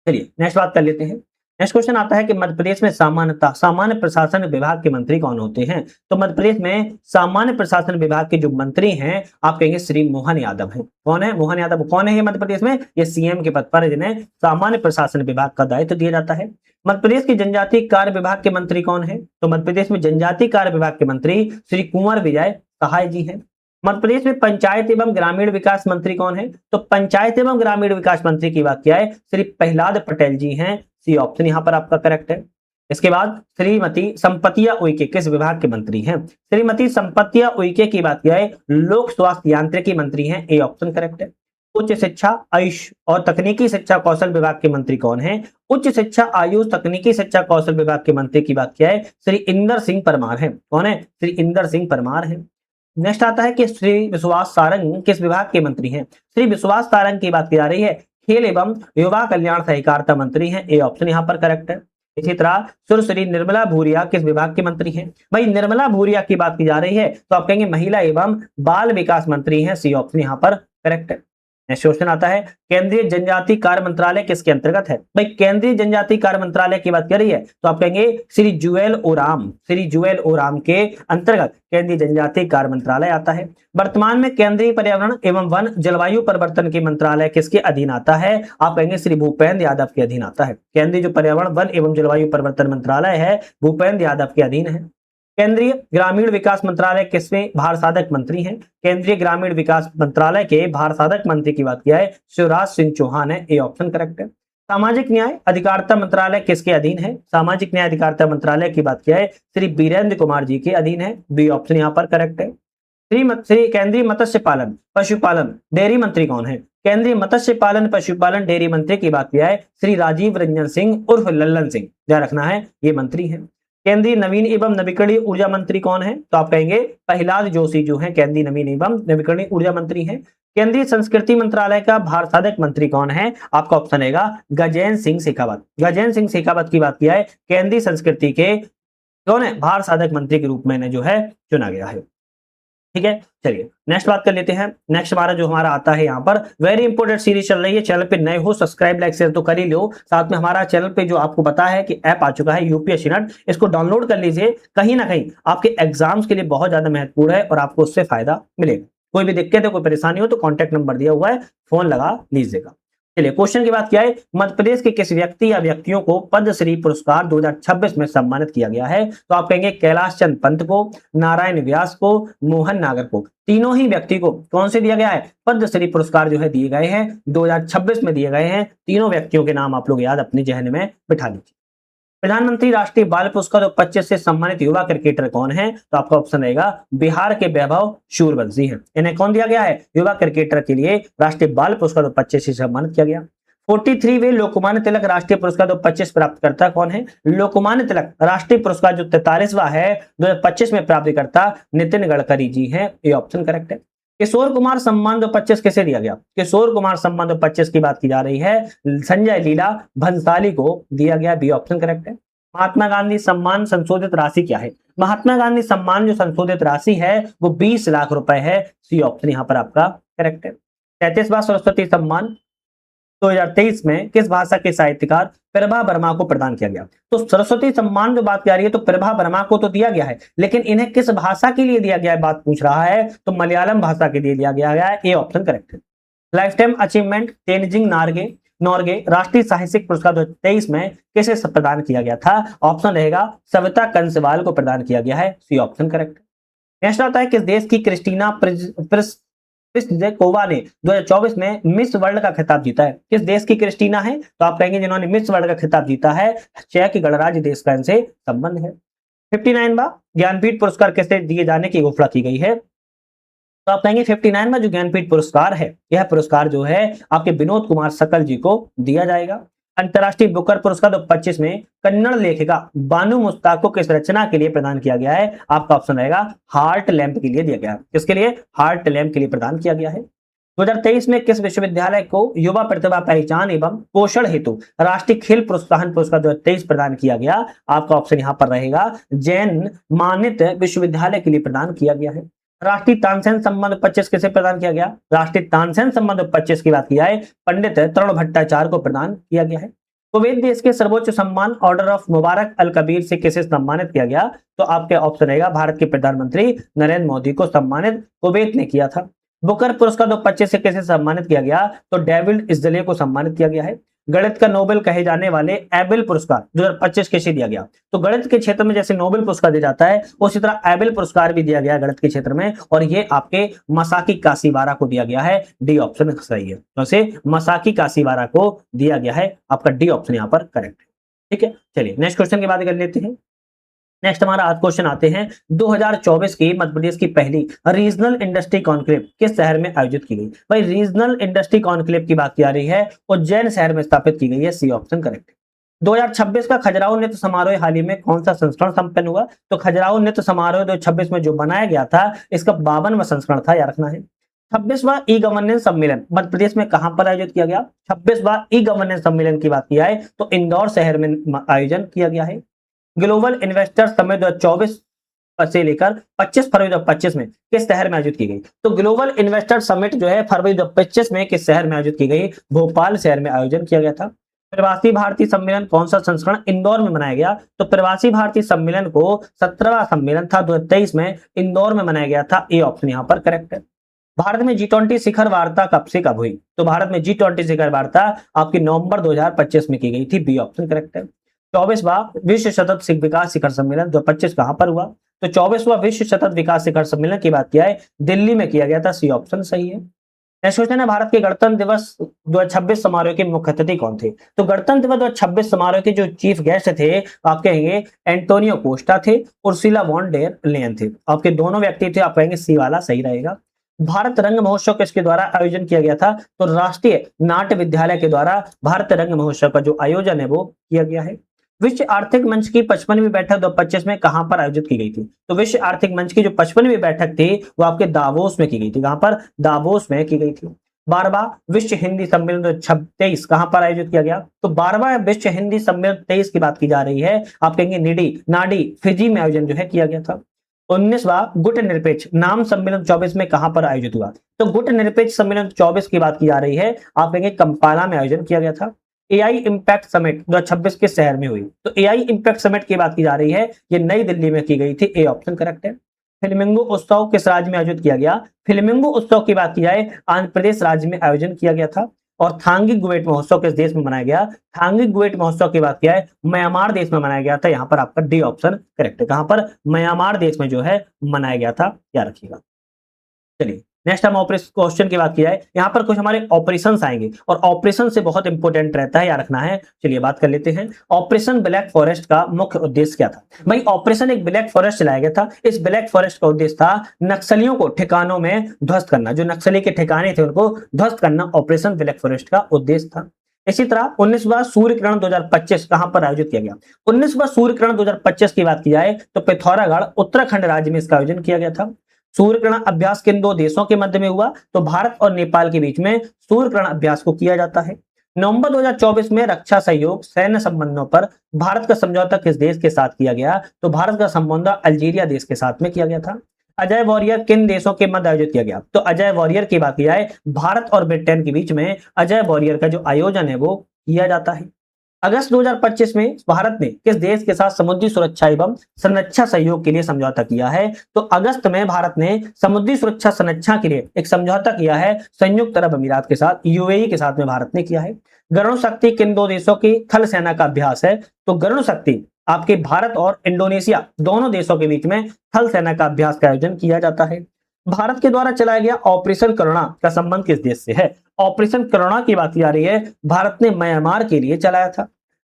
A: चलिए नेक्स्ट बात कर लेते हैं। नेक्स्ट क्वेश्चन आता है कि मध्य प्रदेश में सामान्य प्रशासन विभाग के मंत्री कौन होते हैं? तो मध्य प्रदेश में सामान्य प्रशासन विभाग के जो मंत्री हैं आप कहेंगे श्री मोहन यादव हैं। कौन है? मोहन यादव कौन है? ये मध्य प्रदेश में ये सीएम के पद पर है, जिन्हें सामान्य प्रशासन विभाग का दायित्व दिया जाता है। मध्य प्रदेश की जनजातीय कार्य विभाग के मंत्री कौन है? तो मध्य प्रदेश में जनजातीय कार्य विभाग के मंत्री श्री कुंवर विजय सहाय जी हैं। मध्य प्रदेश में पंचायत एवं ग्रामीण विकास मंत्री कौन है? तो पंचायत एवं ग्रामीण विकास मंत्री की बात किया है श्री प्रहलाद पटेल जी हैं, सी ऑप्शन यहाँ पर आपका करेक्ट है। इसके बाद श्रीमती संपतिया उइके किस विभाग के मंत्री हैं? श्रीमती संपतिया उइके की बात किया है लोक स्वास्थ्य यांत्रिकी मंत्री हैं, ए ऑप्शन करेक्ट है। उच्च शिक्षा आयुष और तकनीकी शिक्षा कौशल विभाग के मंत्री कौन है? उच्च शिक्षा आयुष तकनीकी शिक्षा कौशल विभाग के मंत्री की बात किया है श्री इंदर सिंह परमार है। कौन है? श्री इंदर सिंह परमार है। नेक्स्ट आता है कि श्री विश्वास सारंग किस विभाग के मंत्री हैं? श्री विश्वास सारंग की बात की जा रही है खेल एवं युवा कल्याण सहकारिता मंत्री हैं, ए ऑप्शन यहाँ पर करेक्ट है। इसी तरह सुश्री निर्मला भूरिया किस विभाग के मंत्री हैं? भाई निर्मला भूरिया की बात की जा रही है तो आप कहेंगे महिला एवं बाल विकास मंत्री हैं, सी ऑप्शन यहाँ पर करेक्ट है। नेक्स्ट क्वेश्चन आता है केंद्रीय जनजातीय कार्य मंत्रालय किसके अंतर्गत है? भाई केंद्रीय जनजातीय कार्य मंत्रालय की बात कर रही है तो आप कहेंगे श्री जुएल ओराम के अंतर्गत केंद्रीय जनजातीय कार्य मंत्रालय आता है। वर्तमान में केंद्रीय पर्यावरण एवं वन जलवायु परिवर्तन के मंत्रालय किसके अधीन आता है? आप कहेंगे श्री भूपेंद्र यादव के अधीन आता है। केंद्रीय जो पर्यावरण वन एवं जलवायु परिवर्तन मंत्रालय है भूपेंद्र यादव के अधीन है। केंद्रीय ग्रामीण विकास मंत्रालय किसमें भार साधक मंत्री हैं? केंद्रीय ग्रामीण विकास मंत्रालय के भार साधक मंत्री की बात किया है शिवराज सिंह चौहान है, ए ऑप्शन करेक्ट है। सामाजिक न्याय अधिकारिता मंत्रालय किसके अधीन है? सामाजिक न्याय अधिकारिता मंत्रालय की बात किया है श्री वीरेंद्र कुमार जी के अधीन है, बी ऑप्शन यहाँ पर करेक्ट है। श्री केंद्रीय मत्स्य पालन पशुपालन डेयरी मंत्री कौन है? केंद्रीय मत्स्य पालन पशुपालन डेयरी मंत्री की बात किया है श्री राजीव रंजन सिंह उर्फ लल्लन सिंह, ध्यान रखना है ये मंत्री है। केंद्रीय नवीन एवं नवीकरणीय ऊर्जा मंत्री कौन है? तो आप कहेंगे प्रहलाद जोशी जो है केंद्रीय नवीन एवं नवीकरणीय ऊर्जा मंत्री हैं। केंद्रीय संस्कृति मंत्रालय का भारसाधक मंत्री कौन है? आपका ऑप्शन रहेगा गजेंद्र सिंह शेखावत। गजेंद्र सिंह शेखावत की बात किया है, केंद्रीय संस्कृति के कौन है? भारसाधक मंत्री के रूप में इन्हें जो है चुना गया है। ठीक है, चलिए नेक्स्ट बात कर लेते हैं। नेक्स्ट हमारा आता है यहाँ पर वेरी इंपोर्टेंट सीरीज चल रही है। चैनल पे नए हो सब्सक्राइब लाइक शेयर तो कर ही लो, साथ में हमारा चैनल पे जो आपको पता है कि ऐप आ चुका है यूपीएससी नट, इसको डाउनलोड कर लीजिए। कहीं ना कहीं आपके एग्जाम्स के लिए बहुत ज्यादा महत्वपूर्ण है और आपको उससे फायदा मिलेगा। कोई भी दिक्कत है, कोई परेशानी हो तो कॉन्टैक्ट नंबर दिया हुआ है, फोन लगा लीजिएगा। चलिए क्वेश्चन की बात क्या है, मध्य प्रदेश के किस व्यक्ति या व्यक्तियों को पद्मश्री पुरस्कार 2026 में सम्मानित किया गया है? तो आप कहेंगे कैलाश चंद पंत को, नारायण व्यास को, मोहन नागर को। तीनों ही व्यक्ति को कौन से दिया गया है? पद्मश्री पुरस्कार जो है दिए गए हैं 2026 में दिए गए हैं। तीनों व्यक्तियों के नाम आप लोग याद अपने जहन में बिठा लीजिए। प्रधानमंत्री राष्ट्रीय बाल पुरस्कार 2025 से सम्मानित युवा क्रिकेटर कौन है? तो आपका ऑप्शन रहेगा बिहार के वैभव सूर्यवंशी हैं। इन्हें कौन दिया गया है? युवा क्रिकेटर के लिए राष्ट्रीय बाल पुरस्कार 2025 से सम्मानित किया गया। 43वे लोकमान्य तिलक राष्ट्रीय पुरस्कार 2025 प्राप्तकर्ता कौन है? लोकमान्य तिलक राष्ट्रीय पुरस्कार जो 43वां है 2025 में प्राप्तकर्ता नितिन गडकरी जी हैं। ये ऑप्शन करेक्ट है। किशोर कुमार सम्मान 2025 किसे दिया गया? किशोर कुमार सम्मान 2025 की बात की जा रही है, संजय लीला भंसाली को दिया गया। बी ऑप्शन करेक्ट है। महात्मा गांधी सम्मान संशोधित राशि क्या है? महात्मा गांधी सम्मान जो संशोधित राशि है वो 20 लाख रुपए है। सी ऑप्शन यहाँ पर आपका करेक्ट है। 33वां सरस्वती सम्मान 2023 में किस भाषा के साहित्यकार प्रभा वर्मा को प्रदान किया गया? तो सरस्वती सम्मान जो बात की आ रही है तो प्रभा वर्मा को तो दिया गया है, लेकिन इन्हें किस भाषा के लिए दिया गया है बात पूछ रहा है, तो मलयालम भाषा के लिए दिया गया है। ए ऑप्शन करेक्ट है। Life time achievement Tenzing Norgay राष्ट्रीय साहित्यिक पुरस्कार 2023 में किसे प्रदान किया गया था? ऑप्शन रहेगा सविता कंसवाल को प्रदान किया गया है। सी ऑप्शन करेक्ट है। नेक्स्ट आता है किस देश की क्रिस्टीना प्लिसकोवा ने 2024 में मिस वर्ल्ड का खिताब जीता है? किस देश की क्रिस्टीना है? तो आप कहेंगे जिन्होंने मिस वर्ल्ड का खिताब जीता है, चेक गणराज्य देश का इनसे संबंध है। 59वां ज्ञानपीठ पुरस्कार किसे दिए जाने की घोषणा की गई है? तो आप कहेंगे 59वां जो ज्ञानपीठ पुरस्कार है, यह पुरस्कार जो है आपके विनोद कुमार सकल जी को दिया जाएगा। अंतरराष्ट्रीय बुकर पुरस्कार 2025 में कन्नड़ लेखिका बानू मुस्ताक को किस रचना के लिए प्रदान किया गया है? आपका ऑप्शन रहेगा हार्ट लैंप के लिए दिया गया। किसके लिए? हार्ट लैंप के लिए प्रदान किया गया है। 2023 में किस विश्वविद्यालय को युवा प्रतिभा पहचान एवं पोषण हेतु राष्ट्रीय खेल प्रोत्साहन पुरस्कार 2023 प्रदान किया गया? आपका ऑप्शन यहाँ पर रहेगा जैन मानित विश्वविद्यालय के लिए प्रदान किया गया है। राष्ट्रीय तानसेन सम्मान 25 किसे प्रदान किया गया? राष्ट्रीय तानसेन सम्मान 25 की बात की जाए पंडित तरुण भट्टाचार्य को प्रदान किया गया है। कुवैत देश के सर्वोच्च सम्मान ऑर्डर ऑफ मुबारक अल कबीर से किसे सम्मानित किया गया? तो आपके ऑप्शन रहेगा भारत के प्रधानमंत्री नरेंद्र मोदी को सम्मानित कुवैत ने किया था। बुकर पुरस्कार 2025 से किसे सम्मानित किया गया? तो डेविड इज़ले को सम्मानित किया गया है। गणित का नोबेल कहे जाने वाले एबेल पुरस्कार 2025 किसे दिया गया? तो गणित के क्षेत्र में जैसे नोबेल पुरस्कार दिया जाता है उसी तरह एबेल पुरस्कार भी दिया गया गणित के क्षेत्र में, और ये आपके मसाकी काशीवारा को दिया गया है। डी ऑप्शन सही है। तो इसे मसाकी काशीवारा को दिया गया है। आपका डी ऑप्शन यहाँ पर करेक्ट है। ठीक है, चलिए नेक्स्ट क्वेश्चन की बात कर लेते हैं। नेक्स्ट हमारा आज क्वेश्चन आते हैं 2024 की मध्य प्रदेश की पहली रीजनल इंडस्ट्री कॉन्क्लेव किस शहर में आयोजित की गई? भाई रीजनल इंडस्ट्री कॉन्क्लेव की बात की जा रही है, उज्जैन शहर में स्थापित की गई है। सी ऑप्शन करेक्ट है। 2026 का खजुराहो नृत्य समारोह हाल ही में कौन सा संस्करण संपन्न हुआ? तो खजुराहो नृत्य समारोह 2026 में जो बनाया गया था इसका 52वां संस्करण था, याद रखना है। 26वां ई गवर्नेंस सम्मेलन मध्य प्रदेश में कहां पर आयोजित किया गया? 26वां ई गवर्नेंस सम्मेलन की बात की जाए तो इंदौर शहर में आयोजन किया गया है। ग्लोबल इन्वेस्टर समिट 2024 से लेकर 25 फरवरी 2025 में किस शहर में आयोजित की गई? तो ग्लोबल इन्वेस्टर समिट जो है फरवरी 2025 में किस शहर में आयोजित की गई? भोपाल शहर में आयोजन किया गया था। प्रवासी भारतीय सम्मेलन कौन सा संस्करण इंदौर में मनाया गया? तो प्रवासी भारतीय सम्मेलन को 17वां सम्मेलन था 2023 में इंदौर में मनाया गया था। ए ऑप्शन यहाँ पर करेक्ट है। भारत में G20 शिखर वार्ता कब से कब हुई? तो भारत में G20 शिखर वार्ता आपकी नवंबर 2025 में की गई थी। बी ऑप्शन करेक्ट है। 24वां विश्व सतत विकास शिखर सम्मेलन 2025 कहां पर हुआ? तो 24वां विश्व सतत विकास शिखर सम्मेलन की बात किया है दिल्ली में किया गया था। सी ऑप्शन सही है। नेक्स्ट क्वेश्चन है भारत के गणतंत्र दिवस 2026 समारोह के मुख्य अतिथि कौन थे? तो गणतंत्र दिवस 2026 समारोह के जो चीफ गेस्ट थे आप कहेंगे एंटोनियो कोस्टा थे, उर्सुला वॉन डेर लेयन थे। आपके दोनों व्यक्ति थे, आप कहेंगे सी वाला सही रहेगा। भारत रंग महोत्सव किसके द्वारा आयोजन किया गया था? तो राष्ट्रीय नाट्य विद्यालय के द्वारा भारत रंग महोत्सव का जो आयोजन है वो किया गया है। विश्व आर्थिक मंच की 55वीं बैठक 2025 में कहां पर आयोजित की गई थी? तो विश्व आर्थिक मंच की जो 55वीं बैठक थी वो आपके दावोस में की गई थी। कहां पर? दावोस में की गई थी। 12वां विश्व हिंदी सम्मेलन 2023 कहां पर आयोजित किया गया? तो 12वां विश्व हिंदी सम्मेलन 23 की बात की जा रही है। आप कहेंगे नाडी फिजी में आयोजन जो है किया गया था। 19वां गुट निरपेक्ष नाम सम्मेलन 24 में कहां पर आयोजित हुआ? तो गुट निरपेक्ष सम्मेलन 24 की बात की जा रही है। आप कहेंगे कंपाला में आयोजन किया गया था। एआई इम्पैक्ट समिट 2026 के शहर में हुई? तो एआई इम्पैक्ट समिट की बात की जा रही है, ये नई दिल्ली में की गई थी। ए ऑप्शन करेक्ट है। फ्लेमिंगो उत्सव किस राज्य में आयोजित किया गया? फ्लेमिंगो उत्सव की बात की जाए आंध्र प्रदेश राज्य में आयोजन किया गया था। और थांगिक गुवेट महोत्सव किस देश में मनाया गया? थांगिक गुवेट महोत्सव की बात की जाए म्यांमार देश में मनाया गया था। यहां पर आपका डी ऑप्शन करेक्ट है। कहां पर? म्यांमार देश में जो है मनाया गया था, याद रखिएगा। चलिए नेक्स्ट हम ऑपरेशन क्वेश्चन की बात की जाए, यहां पर कुछ हमारे ऑपरेशंस आएंगे और ऑपरेशन से बहुत इंपॉर्टेंट रहता है, याद रखना है। चलिए बात कर लेते हैं। ऑपरेशन ब्लैक फॉरेस्ट का मुख्य उद्देश्य क्या था? भाई ऑपरेशन एक ब्लैक फॉरेस्ट चलाया गया था। इस ब्लैक फॉरेस्ट का उद्देश्य था नक्सलियों को ठिकानों में ध्वस्त करना। जो नक्सली के ठिकाने थे उनको ध्वस्त करना ऑपरेशन ब्लैक फॉरेस्ट का उद्देश्य था। इसी तरह 19वां सूर्य किरण 2025 कहां पर आयोजित किया गया? 19वां सूर्य किरण 2025 की बात की जाए तो पिथौरागढ़ उत्तराखंड राज्य में इसका आयोजन किया गया था। सूर्य किरण अभ्यास किन दो देशों के मध्य में हुआ? तो भारत और नेपाल के बीच में सूर्य किरण अभ्यास को किया जाता है। नवंबर 2024 में रक्षा सहयोग सैन्य संबंधों पर भारत का समझौता किस देश के साथ किया गया? तो भारत का समझौता अल्जीरिया देश के साथ में किया गया था। अजय वॉरियर किन देशों के मध्य आयोजित किया गया? तो अजय वॉरियर की बात की जाए भारत और ब्रिटेन के बीच में अजय वॉरियर का जो आयोजन है वो किया जाता है। अगस्त 2025 में भारत ने किस देश के साथ समुद्री सुरक्षा एवं संरक्षा सहयोग के लिए समझौता किया है? तो अगस्त में भारत ने समुद्री सुरक्षा संरक्षा के लिए एक समझौता किया है संयुक्त अरब अमीरात के साथ, यूएई के साथ में भारत ने किया है। गरुण शक्ति किन दो देशों की थल सेना का अभ्यास है? तो गरुण शक्ति आपके भारत और इंडोनेशिया दोनों देशों के बीच में थल सेना का अभ्यास का आयोजन किया जाता है। भारत के द्वारा चलाया गया ऑपरेशन करुणा का संबंध किस देश से है? ऑपरेशन करुणा की बात की जा रही है, भारत ने म्यांमार के लिए चलाया था।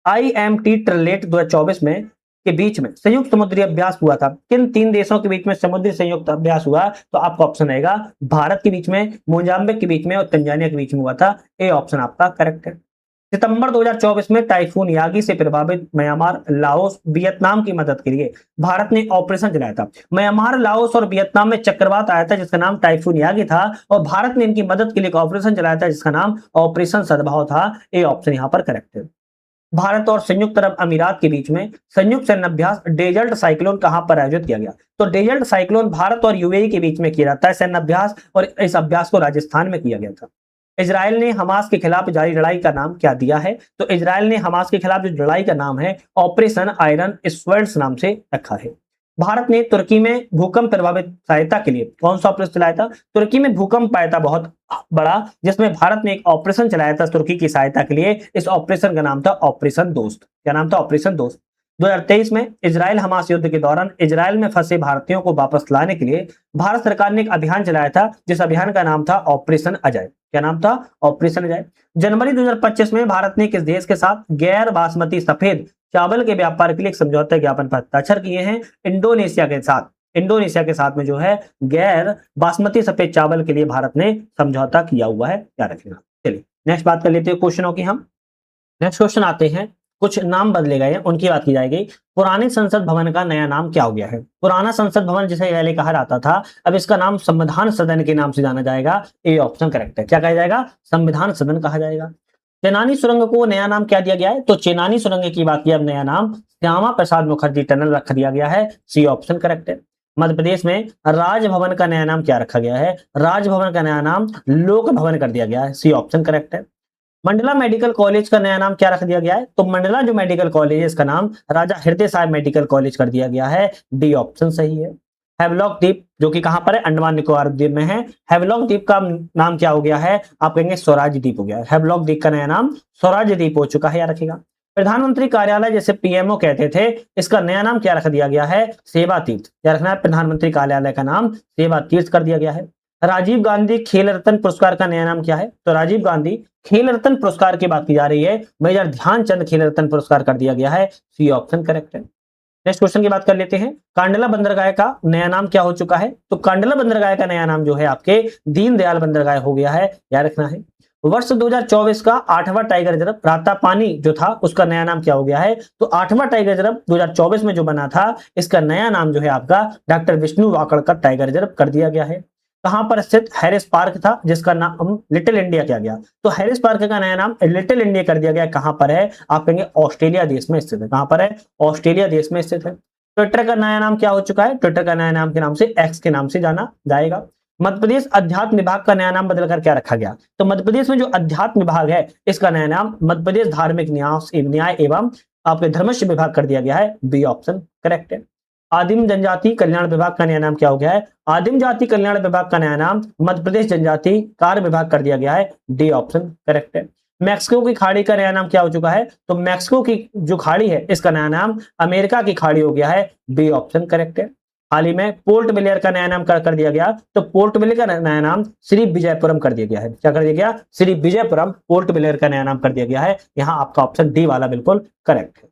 A: IMT ट्रिलेट 2024 में के बीच में संयुक्त समुद्री अभ्यास हुआ था। किन तीन देशों के बीच में समुद्री संयुक्त अभ्यास हुआ? तो आपका ऑप्शन रहेगा भारत के बीच में, मोजाम्बिक के बीच में और तंजानिया के बीच में हुआ था। ए ऑप्शन आपका करेक्ट है। सितंबर 2024 में टाइफून यागी से प्रभावित म्यांमार, लाओस, वियतनाम की मदद के लिए भारत ने ऑपरेशन चलाया था। म्यांमार, लाओस और वियतनाम में चक्रवात आया था जिसका नाम टाइफून यागी था और भारत ने इनकी मदद के लिए एक ऑपरेशन चलाया था जिसका नाम ऑपरेशन सद्भाव था। ए ऑप्शन यहां पर करेक्ट है। भारत और संयुक्त अरब अमीरात के बीच में संयुक्त सैन्य अभ्यास डेजर्ट साइक्लोन कहां पर आयोजित किया गया? तो डेजर्ट साइक्लोन भारत और यूएई के बीच में किया जाता है सैन्य अभ्यास, और इस अभ्यास को राजस्थान में किया गया था। इजराइल ने हमास के खिलाफ जारी लड़ाई का नाम क्या दिया है? तो इजराइल ने हमास के खिलाफ जो लड़ाई का नाम है ऑपरेशन आयरन स्वेल्ड्स नाम से रखा है। भारत ने तुर्की में भूकंप प्रभावित सहायता के लिए कौन सा ऑपरेशन चलाया था? तुर्की में भूकंप आया था बहुत बड़ा, जिसमें भारत ने एक ऑपरेशन चलाया था तुर्की की सहायता के लिए। इस ऑपरेशन का नाम था ऑपरेशन दोस्त। क्या नाम था? ऑपरेशन दोस्त। 2023 में इजराइल हमास युद्ध के दौरान इजराइल में फंसे भारतीयों को वापस लाने के लिए भारत सरकार ने एक अभियान चलाया था जिस अभियान का नाम था ऑपरेशन अजय। क्या नाम था? ऑपरेशन अजय। जनवरी 2025 में भारत ने किस देश के साथ गैर बासमती सफेद चावल के व्यापार के लिए एक समझौता ज्ञापन पर हस्ताक्षर किए हैं? इंडोनेशिया के साथ। इंडोनेशिया के साथ में जो है गैर बासमती सफेद चावल के लिए भारत ने समझौता किया हुआ है, याद रखिएगा। चलिए नेक्स्ट बात कर लेते हैं क्वेश्चनों की। हम नेक्स्ट क्वेश्चन आते हैं, कुछ नाम बदले गए हैं उनकी बात की जाएगी। पुराने संसद भवन का नया नाम क्या हो गया है? पुराना संसद भवन जिसे पहले कहा जाता था, अब इसका नाम संविधान सदन के नाम से जाना जाएगा। ए ऑप्शन करेक्ट है। क्या कहा जाएगा? संविधान सदन कहा जाएगा। चेनानी सुरंग को नया नाम क्या दिया गया है? तो चेनानी सुरंग की बात की अब नया नाम श्यामा प्रसाद मुखर्जी टनल रख दिया गया है। सी ऑप्शन करेक्ट है। मध्य प्रदेश में राजभवन का नया नाम क्या रखा गया है? राजभवन का नया नाम लोक भवन कर दिया गया है। सी ऑप्शन करेक्ट है। मंडला मेडिकल कॉलेज का नया नाम क्या रख दिया गया है? तो मंडला जो मेडिकल कॉलेज है इसका नाम राजा हृदय साहब मेडिकल कॉलेज कर दिया गया है। डी ऑप्शन सही है। हैवलॉक द्वीप जो कि कहां पर है? अंडमान निकोबार द्वीप में है। हैवलॉक द्वीप का नाम क्या हो गया है? आप कहेंगे स्वराज द्वीप हो गया है। हैवलॉक द्वीप का नया नाम स्वराज द्वीप हो चुका है, याद रखिएगा। प्रधानमंत्री कार्यालय जैसे पीएमओ कहते थे, इसका नया नाम क्या रख दिया गया है? सेवा तीर्थ। क्या रखना है? प्रधानमंत्री कार्यालय का नाम सेवा तीर्थ कर दिया गया है। राजीव गांधी खेल रत्न पुरस्कार का नया नाम क्या है? तो राजीव गांधी खेल रत्न पुरस्कार की बात की जा रही है, मेजर ध्यानचंद खेल रत्न पुरस्कार कर दिया गया है। सी ऑप्शन करेक्ट है। नेक्स्ट क्वेश्चन की बात कर लेते हैं। कांडला बंदरगाह का नया नाम क्या हो चुका है? तो कांडला बंदरगाह का नया नाम जो है आपके दीनदयाल बंदरगाह हो गया है, याद रखना है। वर्ष 2024 का 8वां टाइगर रिजर्व रातापानी जो था उसका नया नाम क्या हो गया है? तो 8वां टाइगर रिजर्व 2024 में जो बना था इसका नया नाम जो है आपका doctor Vishnu Wakadkar tiger reserve कर दिया गया है। कहां पर स्थित? हैरिस पार्क था जिसका नाम लिटिल इंडिया किया गया। तो हैरिस पार्क का नया नाम लिटिल इंडिया कर दिया गया। कहां पर है? आप कहेंगे ऑस्ट्रेलिया देश में स्थित है। कहां पर है? ऑस्ट्रेलिया देश में स्थित है। ट्विटर का नया नाम क्या हो चुका है? ट्विटर का नया नाम के नाम से एक्स के नाम से जाना जाएगा। मध्य प्रदेश अध्यात्म विभाग का नया नाम बदलकर क्या रखा गया? तो मध्य प्रदेश में जो अध्यात्म विभाग है इसका नया नाम मध्य प्रदेश धार्मिक न्याय एवं आपके धर्मस्य विभाग कर दिया गया है। बी ऑप्शन करेक्ट है। आदिम जनजाति कल्याण विभाग का नया नाम क्या हो गया है? आदिम जाति कल्याण विभाग का नया नाम मध्य प्रदेश जनजाति कार्य विभाग कर दिया गया है। डी ऑप्शन करेक्ट है। मैक्सिको की खाड़ी का नया नाम क्या हो चुका है? तो मैक्सिको की जो खाड़ी है इसका नया नाम अमेरिका की खाड़ी हो गया है। बी ऑप्शन करेक्ट है। हाल ही में पोर्ट ब्लेयर का नया नाम कर दिया गया। तो पोर्ट ब्लेयर का नया नाम श्री विजयपुरम कर दिया गया है। क्या कर दिया गया? श्री विजयपुरम पोर्ट ब्लेयर का नया नाम कर दिया गया है। यहाँ आपका ऑप्शन डी वाला बिल्कुल करेक्ट है।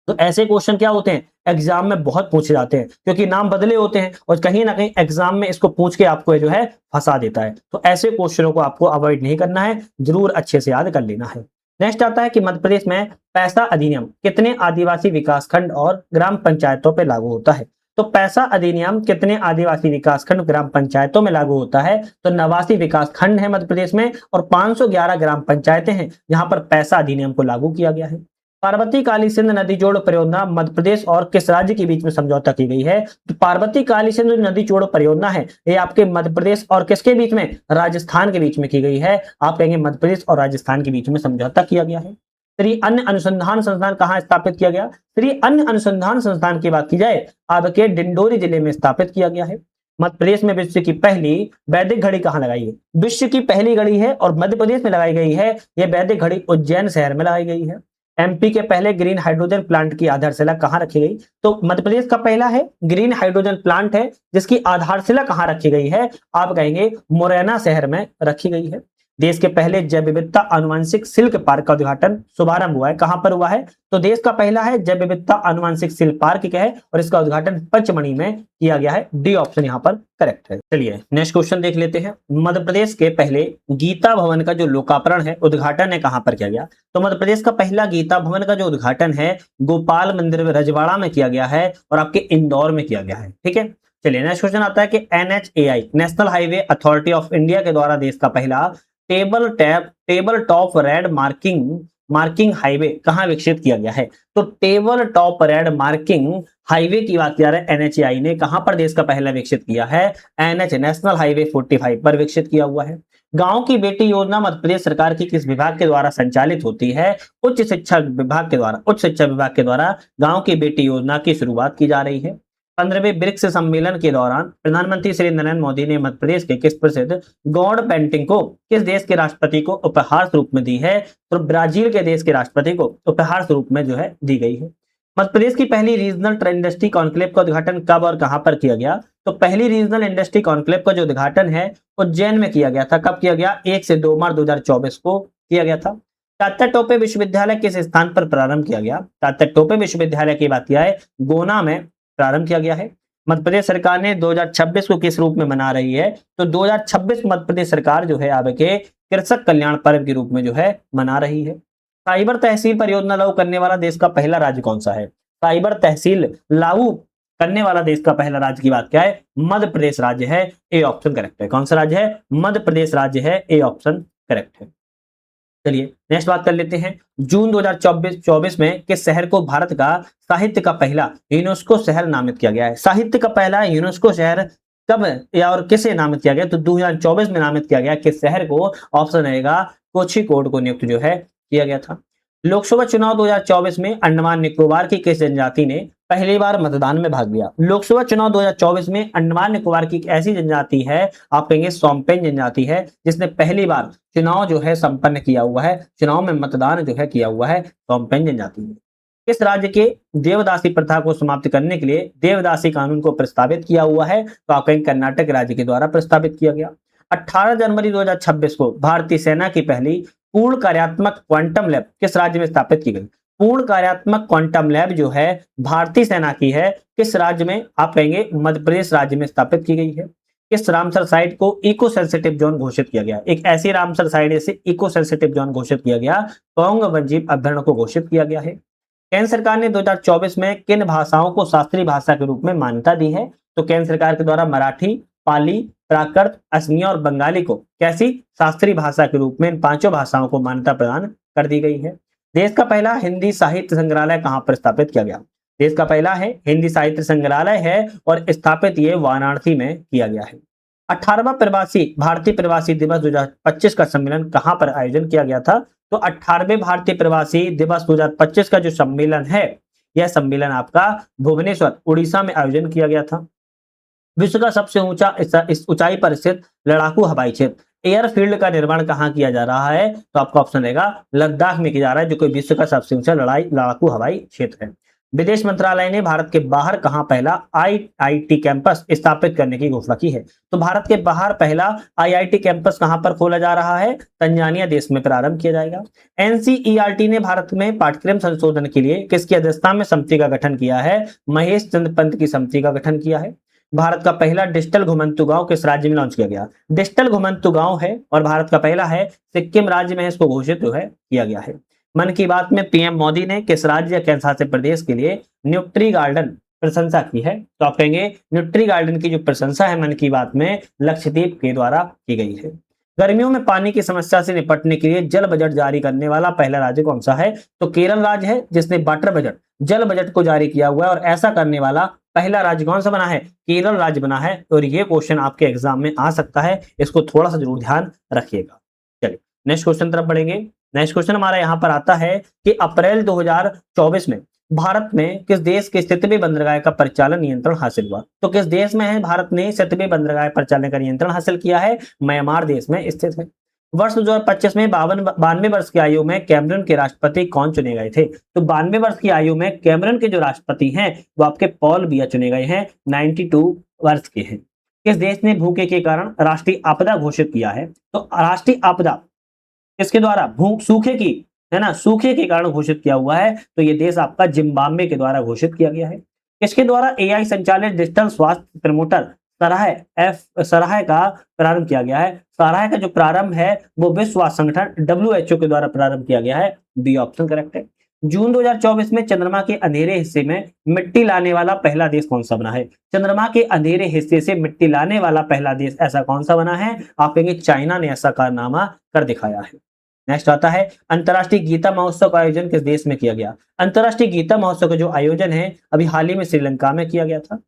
A: तो ऐसे क्वेश्चन क्या होते हैं एग्जाम में बहुत पूछे जाते हैं क्योंकि नाम बदले होते हैं और कहीं ना कहीं एग्जाम में इसको पूछ के आपको जो है फंसा देता है। तो ऐसे क्वेश्चनों को आपको अवॉइड नहीं करना है, जरूर अच्छे से याद कर लेना है। नेक्स्ट आता है कि मध्य प्रदेश में पैसा अधिनियम कितने आदिवासी विकासखंड और ग्राम पंचायतों पर लागू होता है? तो पैसा अधिनियम कितने आदिवासी विकासखंड ग्राम पंचायतों में लागू होता है? तो 89 विकासखंड है मध्य प्रदेश में और 511 ग्राम पंचायतें हैं जहां पर पैसा अधिनियम को लागू किया गया है। पार्वती काली सिंध नदी जोड़ परियोजना मध्य प्रदेश और किस राज्य के बीच में समझौता की गई है? तो पार्वती काली सिंध नदी जोड़ परियोजना है ये आपके मध्य प्रदेश और किसके बीच में? राजस्थान के बीच में की गई है। आप कहेंगे मध्य प्रदेश और राजस्थान के बीच में समझौता किया गया है। श्री अन्न अनुसंधान संस्थान कहाँ स्थापित किया गया? श्री अन्न अनुसंधान संस्थान की बात की जाए आपके डिंडोरी जिले में स्थापित किया गया है। मध्य प्रदेश में विश्व की पहली वैदिक घड़ी कहाँ लगाई है? विश्व की पहली घड़ी है और मध्य प्रदेश में लगाई गई है। यह वैदिक घड़ी उज्जैन शहर में लगाई गई है। एमपी के पहले ग्रीन हाइड्रोजन प्लांट की आधारशिला कहाँ रखी गई? तो मध्य प्रदेश का पहला है ग्रीन हाइड्रोजन प्लांट है जिसकी आधारशिला कहाँ रखी गई है? आप कहेंगे मुरैना शहर में रखी गई है। देश के पहले जैव विविधता आनुवंशिक सिल्क पार्क का उद्घाटन शुभारंभ हुआ है। कहां पर हुआ है? तो देश का पहला है जैव विविधता आनुवंशिक सिल्क पार्क है और इसका उद्घाटन पचमढ़ी में किया गया है। डी ऑप्शन यहां पर करेक्ट है। चलिए नेक्स्ट क्वेश्चन देख लेते हैं। मध्य प्रदेश के पहले गीता भवन का जो लोकार्पण है उद्घाटन है कहां पर किया गया? तो मध्य प्रदेश का पहला गीता भवन का जो उद्घाटन है गोपाल मंदिर रजवाड़ा में किया गया है और आपके इंदौर में किया गया है। ठीक है, चलिए नेक्स्ट क्वेश्चन आता है कि NHAI national highway authority of India के द्वारा देश का पहला table top red marking highway कहां विकसित किया गया है? तो table top red marking highway की बात किया है NHAI ने कहां पर देश का पहला विकसित किया है? NH नेशनल हाईवे 45 पर विकसित किया हुआ है। गांव की बेटी योजना मध्य प्रदेश सरकार की किस विभाग के द्वारा संचालित होती है? उच्च शिक्षा विभाग के द्वारा गांव की बेटी योजना की शुरुआत की जा रही है। 15वें ब्रिक्स सम्मेलन के दौरान प्रधानमंत्री श्री नरेंद्र मोदी ने मध्य प्रदेश के किस प्रसिद्ध गौड़ पेंटिंग को किस देश के राष्ट्रपति को उपहार स्वरूप में दी है? तो ब्राजील के देश के राष्ट्रपति को उपहार स्वरूप में जो है दी गई है। मध्य प्रदेश की पहली रीजनल इंडस्ट्री कॉन्क्लेव का उद्घाटन कब और कहां पर किया गया? तो पहली रीजनल इंडस्ट्री कॉन्क्लेव का जो उद्घाटन है उज्जैन में किया गया था। कब किया गया? 1 से 2 मार्च 2024 को किया गया था। तात्या टोपे विश्वविद्यालय किस स्थान पर प्रारंभ किया गया? तात्या टोपे विश्वविद्यालय की बात किया है गोना में प्रारंभ किया गया है। मध्य प्रदेश सरकार ने 2026 को किस रूप में मना रही है? तो 2026 मध्य प्रदेश सरकार जो है आपके कृषक कल्याण पर्व के रूप में जो है मना रही है। साइबर तहसील परियोजना लागू करने वाला देश का पहला राज्य कौन सा है? साइबर तहसील लागू करने वाला देश का पहला राज्य की बात क्या है? मध्य प्रदेश राज्य है। ए ऑप्शन करेक्ट है। कौन सा राज्य है? मध्य प्रदेश राज्य है। ए ऑप्शन करेक्ट है। चलिए नेक्स्ट बात कर लेते हैं। जून 2024 में किस शहर को भारत का साहित्य का पहला यूनेस्को शहर नामित किया गया है? साहित्य का पहला यूनेस्को शहर कब या और किसे नामित किया गया? तो 2024 में नामित किया गया। किस शहर को? ऑप्शन रहेगा कोझिकोड को नियुक्त जो है किया गया था। लोकसभा चुनाव 2024 में अंडमान निकोबार की किस जनजाति ने पहली बार मतदान में भाग लिया? लोकसभा चुनाव 2024 में अंडमान निकोबार की एक ऐसी जनजाति है, आप कहेंगे सोम्पेन जनजाति है, जिसने पहली बार चुनाव जो है संपन्न किया हुआ है, चुनाव में मतदान जो है किया हुआ है सोम्पेन जनजाति ने। किस राज्य के देवदासी प्रथा को समाप्त करने के लिए देवदासी कानून को प्रस्तावित किया हुआ है? तो आप कहेंगे कर्नाटक राज्य के द्वारा प्रस्तावित किया गया। 18 जनवरी 2026 को भारतीय सेना की पहली पूर्ण कार्यात्मक क्वांटम लैब किस राज्य में स्थापित की गई? पूर्ण कार्यात्मक क्वांटम लैब जो है भारतीय सेना की है, किस राज्य में? आप कहेंगे मध्य प्रदेश राज्य में स्थापित की गई है। किस रामसर साइट को इको सेंसिटिव जोन घोषित किया गया? एक ऐसी रामसर साइट इसे इको सेंसिटिव जोन घोषित किया गया, पौंग वन्यजीव अभयारण्य को घोषित किया गया है। केंद्र सरकार ने 2024 में किन भाषाओं को शास्त्रीय भाषा के रूप में मान्यता दी है? तो केंद्र सरकार के द्वारा मराठी, पाली, प्राकृत, असमिया और बंगाली को कैसी शास्त्रीय भाषा के रूप में इन पांचों भाषाओं को मान्यता प्रदान कर दी गई है। देश का पहला हिंदी साहित्य संग्रहालय कहां पर स्थापित किया गया? देश का पहला है हिंदी साहित्य संग्रहालय है और स्थापित ये वाराणसी में किया गया है। 18वां प्रवासी भारतीय प्रवासी दिवस 2025 का सम्मेलन कहां पर आयोजन किया गया था? तो 18वें भारतीय प्रवासी दिवस 2025 का जो सम्मेलन है, यह सम्मेलन आपका भुवनेश्वर उड़ीसा में आयोजन किया गया था। विश्व का सबसे ऊंचा इस ऊंचाई पर स्थित लड़ाकू हवाई क्षेत्र एयरफील्ड का निर्माण कहां किया जा रहा है? तो आपका ऑप्शन रहेगा लद्दाख में किया जा रहा है, जो कि विश्व का सबसे ऊंचा लड़ाकू हवाई क्षेत्र है। विदेश मंत्रालय ने भारत के बाहर कहां पहला आईआईटी कैंपस स्थापित करने की घोषणा की है? तो भारत के बाहर पहला आईआईटी कैंपस कहां पर खोला जा रहा है? तंजानिया देश में प्रारंभ किया जाएगा। एनसीईआरटी ने भारत में पाठ्यक्रम संशोधन के लिए किसकी अध्यक्षता में समिति का गठन किया है? महेश चंद्र पंत की समिति का गठन किया है। भारत का पहला डिजिटल घुमंतु गांव किस राज्य में लॉन्च किया गया? डिजिटल घुमंतु गांव है और भारत का पहला है, सिक्किम राज्य में इसको घोषित जो है किया गया है। मन की बात में पीएम मोदी ने किस राज्य या केंद्र शासित प्रदेश के लिए न्यूट्री गार्डन प्रशंसा की है? तो आप कहेंगे न्यूट्री गार्डन की जो प्रशंसा है मन की बात में लक्षद्वीप के द्वारा की गई है। गर्मियों में पानी की समस्या से निपटने के लिए जल बजट जारी करने वाला पहला राज्य कौन सा है? तो केरल राज्य है, जिसने वाटर बजट जल बजट को जारी किया हुआ है और ऐसा करने वाला पहला राज्य कौन सा बना है? केरल राज्य बना है। और ये क्वेश्चन आपके एग्जाम में आ सकता है, इसको थोड़ा सा जरूर ध्यान रखिएगा। चलिए नेक्स्ट क्वेश्चन तरफ बढ़ेंगे। नेक्स्ट क्वेश्चन हमारा यहाँ पर आता है कि अप्रैल 2024 में भारत में किस देश के 70वें बंदरगाह का परिचालन नियंत्रण हासिल हुआ? तो किस देश में है भारत ने 70वें बंदरगाह परिचालन का नियंत्रण हासिल किया है? म्यांमार देश में स्थित है। वर्ष 2025 में 92 वर्ष की आयु में कैमरून के राष्ट्रपति कौन चुने गए थे? तो 92 वर्ष की आयु में कैमरून के जो राष्ट्रपति हैं वो आपके पॉल बिया चुने गए हैं, 92 वर्ष के हैं। किस देश ने भूखे के कारण राष्ट्रीय आपदा घोषित किया है? तो राष्ट्रीय आपदा किसके द्वारा? सूखे की, है ना, सूखे के कारण घोषित किया हुआ है। तो ये देश आपका जिम्बाब्वे के द्वारा घोषित किया गया है। किसके द्वारा एआई संचालित डिजिटल स्वास्थ्य प्रमोटर सराह का प्रारंभ किया गया है? सराह का जो प्रारंभ है वो विश्व स्वास्थ्य संगठन WHO के द्वारा प्रारंभ किया गया है। बी ऑप्शन करेक्ट है। जून 2024 में चंद्रमा के अंधेरे हिस्से में मिट्टी लाने वाला पहला देश कौन सा बना है? चंद्रमा के अंधेरे हिस्से से मिट्टी लाने वाला पहला देश ऐसा कौन सा बना है? आप कहेंगे चाइना ने ऐसा कारनामा कर दिखाया है। नेक्स्ट आता है अंतर्राष्ट्रीय गीता महोत्सव का आयोजन किस देश में किया गया? अंतर्राष्ट्रीय गीता महोत्सव का जो आयोजन है अभी हाल ही में श्रीलंका में किया गया था।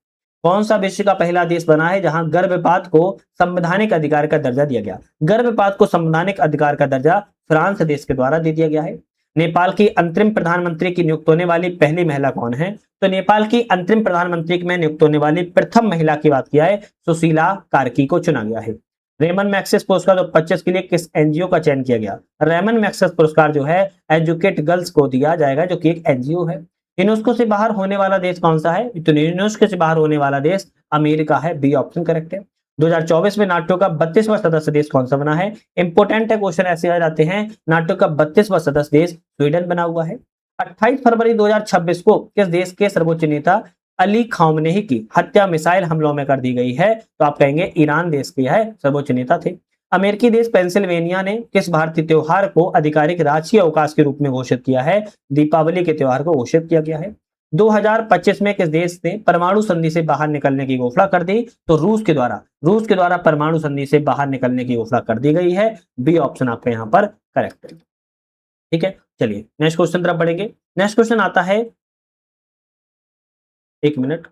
A: कौन सा विश्व का पहला देश बना है जहां गर्भपात को संवैधानिक अधिकार का दर्जा दिया गया? गर्भपात को संवैधानिक अधिकार का दर्जा फ्रांस देश के द्वारा दे दिया गया है। नेपाल की अंतरिम प्रधानमंत्री की नियुक्त होने वाली पहली महिला कौन है? तो नेपाल की अंतरिम प्रधानमंत्री में नियुक्त होने वाली प्रथम महिला की बात किया है, सुशीला कार्की को चुना गया है। रेमन मैक्सेस पुरस्कार 2025 के लिए किस एनजीओ का चयन किया गया? रेमन मैक्सेस पुरस्कार जो है एजुकेट गर्ल्स को दिया जाएगा, जो कि एक एनजीओ है। यूनेस्को से बाहर होने वाला देश कौन सा है? तो यूनेस्को से बाहर होने वाला देश अमेरिका है। बी ऑप्शन करेक्ट है। 2024 में नाटो का 32वां सदस्य देश कौन सा बना है? इंपोर्टेंट है, क्वेश्चन ऐसे आ जाते हैं। नाटो का 32वां सदस्य देश स्वीडन बना हुआ है। 28 फरवरी 2026 को किस देश के सर्वोच्च नेता अली खामनेही की हत्या मिसाइल हमलों में कर दी गई है? तो आप कहेंगे ईरान देश के है सर्वोच्च नेता थे। अमेरिकी देश पेंसिल्वेनिया ने किस भारतीय त्योहार को आधिकारिक राष्ट्रीय अवकाश के रूप में घोषित किया है? दीपावली के त्योहार को घोषित किया गया है। 2025 में किस देश ने परमाणु संधि से बाहर निकलने की घोषणा कर दी? तो रूस के द्वारा परमाणु संधि से बाहर निकलने की घोषणा कर दी गई है। बी ऑप्शन आपका यहाँ पर करेक्ट है। ठीक है, चलिए नेक्स्ट क्वेश्चन तरफ बढ़ेंगे। नेक्स्ट क्वेश्चन आता है, एक मिनट,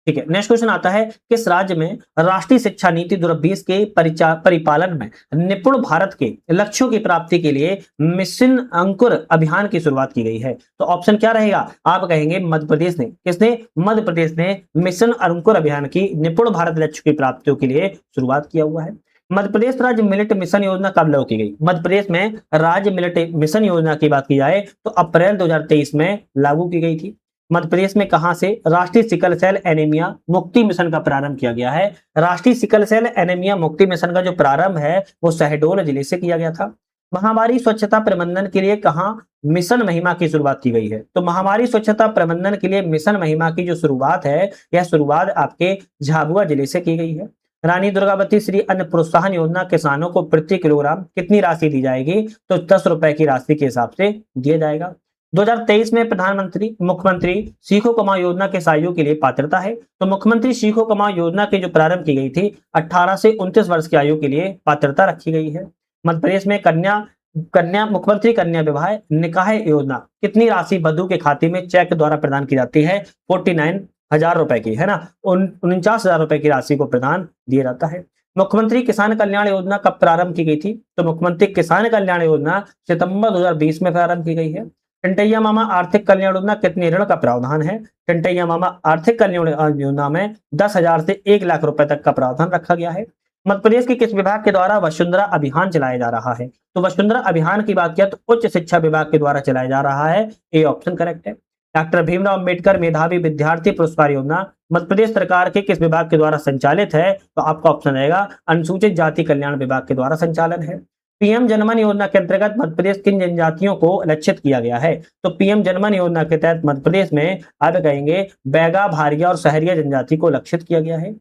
A: ठीक है। नेक्स्ट क्वेश्चन आता है किस राज्य में राष्ट्रीय शिक्षा नीति 2020 के परिपालन में निपुण भारत के लक्ष्यों की प्राप्ति के लिए मिशन अंकुर अभियान की शुरुआत की गई है? तो ऑप्शन क्या रहेगा? आप कहेंगे मध्य प्रदेश ने। किसने? मध्य प्रदेश ने मिशन अंकुर अभियान की निपुण भारत लक्ष्य की प्राप्तियों के लिए शुरुआत किया हुआ है। मध्य प्रदेश राज्य मिलिट मिशन योजना कब लागू की गई? मध्य प्रदेश में राज्य मिलिट मिशन योजना की बात की जाए तो अप्रैल 2023 में लागू की गई थी। मध्य प्रदेश में कहां से राष्ट्रीय सिकल सेल एनीमिया मुक्ति मिशन का प्रारंभ किया गया है? राष्ट्रीय सिकल सेल एनीमिया मुक्ति मिशन का जो प्रारंभ है वो शहडोल जिले से किया गया था। महामारी स्वच्छता प्रबंधन के लिए कहां मिशन महिमा की शुरुआत की गई है। तो महामारी स्वच्छता प्रबंधन के लिए मिशन महिमा की जो शुरुआत है, यह शुरुआत आपके झाबुआ जिले से की गई है। रानी दुर्गावती श्री अन्न प्रोत्साहन योजना किसानों को प्रति किलोग्राम कितनी राशि दी जाएगी? तो 10 रुपए की राशि के हिसाब से दिया जाएगा। 2023 में प्रधानमंत्री मुख्यमंत्री सीखो कमाओ योजना के आयु के लिए पात्रता है। तो मुख्यमंत्री सीखो कमाओ योजना की जो प्रारंभ की गई थी 18 से 29 वर्ष की आयु के लिए पात्रता रखी गई है। मध्य प्रदेश में कन्या कन्या मुख्यमंत्री कन्या विवाह निकाह योजना कितनी राशि वधु के खाते में चेक द्वारा प्रदान की जाती है? 49,000 रुपए की, है ना, 49,000 रुपए की राशि को प्रदान दिया जाता है। मुख्यमंत्री किसान कल्याण योजना कब प्रारंभ की गई थी? तो मुख्यमंत्री किसान कल्याण योजना सितंबर 2020 में प्रारंभ की गई है। टंटैया मामा आर्थिक कल्याण योजना कितने ऋण का प्रावधान है? टंटैया मामा आर्थिक कल्याण योजना में 10,000 से 1 लाख रुपए तक का प्रावधान रखा गया है। मध्य प्रदेश के किस विभाग के द्वारा वसुंधरा अभियान चलाया जा रहा है? तो वसुंधरा अभियान की बात किया तो उच्च शिक्षा विभाग के द्वारा चलाया जा रहा है। ए ऑप्शन करेक्ट है। डॉक्टर भीमराव अंबेडकर मेधावी विद्यार्थी पुरस्कार योजना मध्य प्रदेश सरकार के किस विभाग के द्वारा संचालित है? तो आपका ऑप्शन रहेगा अनुसूचित जाति कल्याण विभाग के द्वारा संचालन है। पीएम जनमन योजना के अंतर्गत मध्य प्रदेश किन जनजातियों को लक्षित किया गया है? तो पीएम जनमन योजना के तहत मध्य प्रदेश में आप कहेंगे बैगा, भारिया और सहरिया जनजाति को लक्षित किया गया है।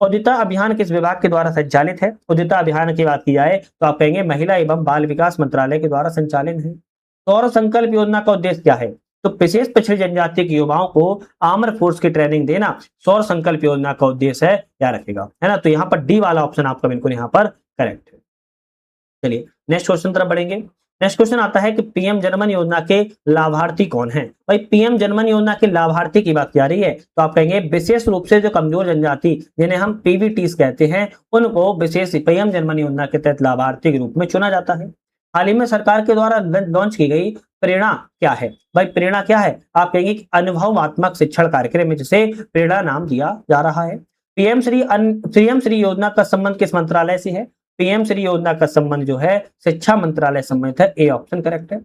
A: उदिता अभियान किस विभाग के द्वारा संचालित है? उदिता अभियान की बात की जाए तो आप कहेंगे महिला एवं बाल विकास मंत्रालय के द्वारा संचालित है। सौर संकल्प योजना का उद्देश्य क्या है? तो विशेष पिछड़ी जनजाति के युवाओं को आर्मर फोर्स की ट्रेनिंग देना सौर संकल्प योजना का उद्देश्य है, याद रखेगा, है ना। तो यहाँ पर डी वाला ऑप्शन आपका बिल्कुल यहाँ पर करेक्ट है। चलिए नेक्स्ट क्वेश्चन तरफ बढ़ेंगे। नेक्स्ट क्वेश्चन आता है कि पीएम जनमन योजना के लाभार्थी कौन है? भाई पीएम जनमन योजना के लाभार्थी की बात की जा रही है तो आप कहेंगे विशेष रूप से जो कमजोर जनजाति जिन्हें हम पीवीटीज कहते हैं उनको विशेष पीएम जनमन योजना के तहत लाभार्थी के रूप में चुना जाता है। हाल ही में सरकार के द्वारा लॉन्च की गई प्रेरणा क्या है? भाई प्रेरणा क्या है? आप कहेंगे कि अनुभवात्मक शिक्षण कार्यक्रम है जिसे प्रेरणा नाम दिया जा रहा है। पीएम श्री योजना का संबंध किस मंत्रालय से है? पीएम श्री योजना का संबंध जो है शिक्षा मंत्रालय संबंधित है। ए ऑप्शन करेक्ट है।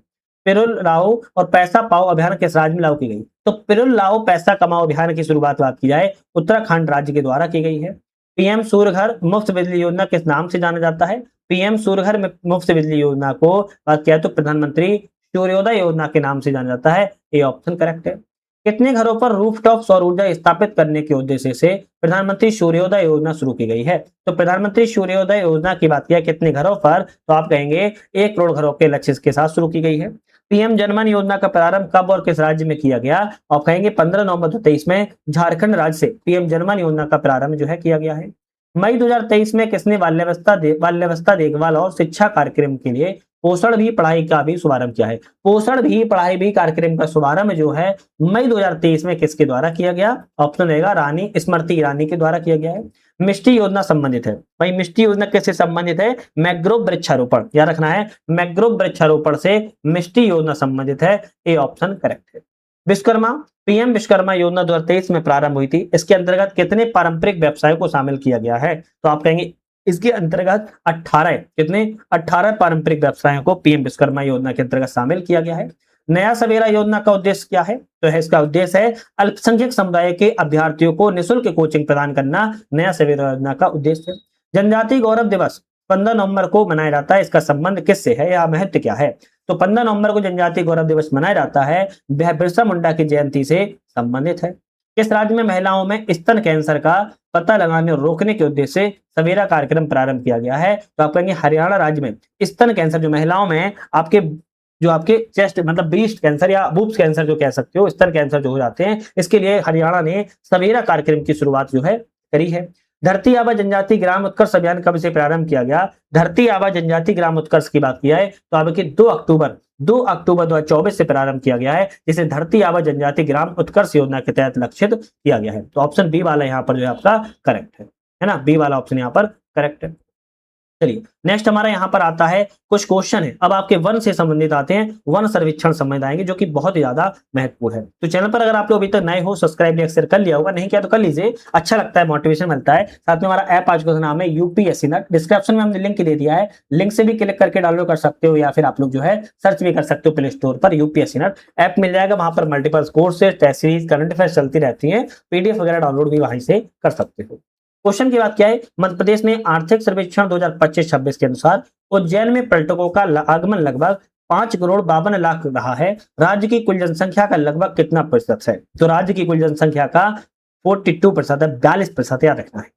A: पिरुल लाओ और पैसा पाओ अभियान किस राज्य में लागू की गई? तो पिरुल लाओ पैसा कमाओ अभियान की शुरुआत बात की जाए उत्तराखंड राज्य के द्वारा की गई है। पीएम सूर्यघर मुफ्त बिजली योजना किस नाम से जाना जाता है? पीएम सूर्यघर मुफ्त बिजली योजना को बात किया तो प्रधानमंत्री सूर्योदय योजना के नाम से जाना जाता है। ए ऑप्शन करेक्ट है। कितने घरों पर रूफटॉप सौर ऊर्जा स्थापित करने के उद्देश्य से प्रधानमंत्री सूर्योदय योजना शुरू की गई है? तो प्रधानमंत्री सूर्योदय योजना की बात किया कितने घरों पर? तो आप कहेंगे 1 करोड़ घरों के लक्ष्य के साथ शुरू की गई है। पीएम जनमन योजना का प्रारंभ कब और किस राज्य में किया गया? आप कहेंगे 15 नवंबर 2023 में झारखंड राज्य से पीएम जनमन योजना का प्रारंभ जो है किया गया है। मई 2023 में किसने बाल्यावस्था देखभाल और शिक्षा कार्यक्रम के लिए पोषण भी पढ़ाई का भी शुभारंभ किया है? पोषण भी पढ़ाई भी कार्यक्रम का शुभारंभ जो है मई 2023 में किसके द्वारा किया गया? ऑप्शन रहेगा रानी स्मृति ईरानी के द्वारा किया गया है। मिष्टी योजना संबंधित है। भाई मिष्टी योजना किससे संबंधित है? मैग्रोव वृक्षारोपण, याद रखना है, मैग्रोव वृक्षारोपण से मिष्टी योजना संबंधित है। ए ऑप्शन करेक्ट है। विश्वकर्मा पीएम विश्वकर्मा योजना 2023 में प्रारंभ हुई थी। इसके अंतर्गत कितने पारंपरिक व्यवसायों को शामिल किया गया है? तो आप कहेंगे इसके अंतर्गत 18 पारंपरिक व्यवसायों को पीएम विश्वकर्मा योजना के अंतर्गत शामिल किया गया है। नया सवेरा योजना का उद्देश्य क्या है? तो है इसका उद्देश्य है अल्पसंख्यक समुदाय के अभ्यर्थियों को निःशुल्क कोचिंग प्रदान करना नया सवेरा योजना का उद्देश्य है। जनजाति गौरव दिवस 15 नवंबर को मनाया जाता है। इसका संबंध किससे है या महत्व क्या है? तो 15 नवंबर को जनजाति गौरव दिवस मनाया जाता है, वह बिरसा मुंडा की जयंती से संबंधित है। किस राज्य में महिलाओं में स्तन कैंसर का पता लगाने और रोकने के उद्देश्य से सवेरा कार्यक्रम प्रारंभ किया गया है? तो आप कहेंगे हरियाणा राज्य में स्तन कैंसर जो महिलाओं में आपके चेस्ट मतलब ब्रेस्ट कैंसर या बूब्स कैंसर जो कह सकते हो, स्तन कैंसर जो हो जाते हैं, इसके लिए हरियाणा ने सवेरा कार्यक्रम की शुरुआत जो है करी है। धरती आबा जनजाति ग्राम उत्कर्ष अभियान कब से प्रारंभ किया गया? धरती आबा जनजाति ग्राम उत्कर्ष की बात की जाए तो आपकी 2 अक्टूबर 2024 से प्रारंभ किया गया है, जिसे धरती आबा जनजाति ग्राम उत्कर्ष योजना के तहत लक्षित किया गया है। तो ऑप्शन बी वाला यहाँ पर जो है आपका करेक्ट है ना, बी वाला ऑप्शन यहाँ पर करेक्ट है। चलिए नेक्स्ट हमारा यहाँ पर आता है कुछ क्वेश्चन है, अब आपके वन से संबंधित आते हैं, वन सर्वेक्षण संबंधित आएंगे जो कि बहुत ही ज्यादा महत्वपूर्ण है। तो चैनल पर अगर आप लोग अभी तक नए हो सब्सक्राइब लाइक शेयर कर लिया होगा, नहीं किया तो कर लीजिए, अच्छा लगता है, मोटिवेशन मिलता है। साथ में हमारा ऐप आज का नाम है यूपीएससी नट, डिस्क्रिप्शन में हमने लिंक दे दिया है, लिंक से भी क्लिक करके डाउनलोड कर सकते हो या फिर आप लोग जो है सर्च भी कर सकते हो प्ले स्टोर पर यूपीएससी नट ऐप मिल जाएगा। वहां पर multiple courses test series current affairs चलती रहती है, पीडीएफ वगैरह डाउनलोड भी वहीं से कर सकते हो। क्वेश्चन की बात क्या है, मध्य प्रदेश में आर्थिक सर्वेक्षण 2025-26 के अनुसार उज्जैन में पर्यटकों का आगमन लगभग 5,52,00,000 रहा है। राज्य की कुल जनसंख्या का लगभग कितना प्रतिशत है? तो राज्य की कुल जनसंख्या का 42% है, 42% याद रखना है।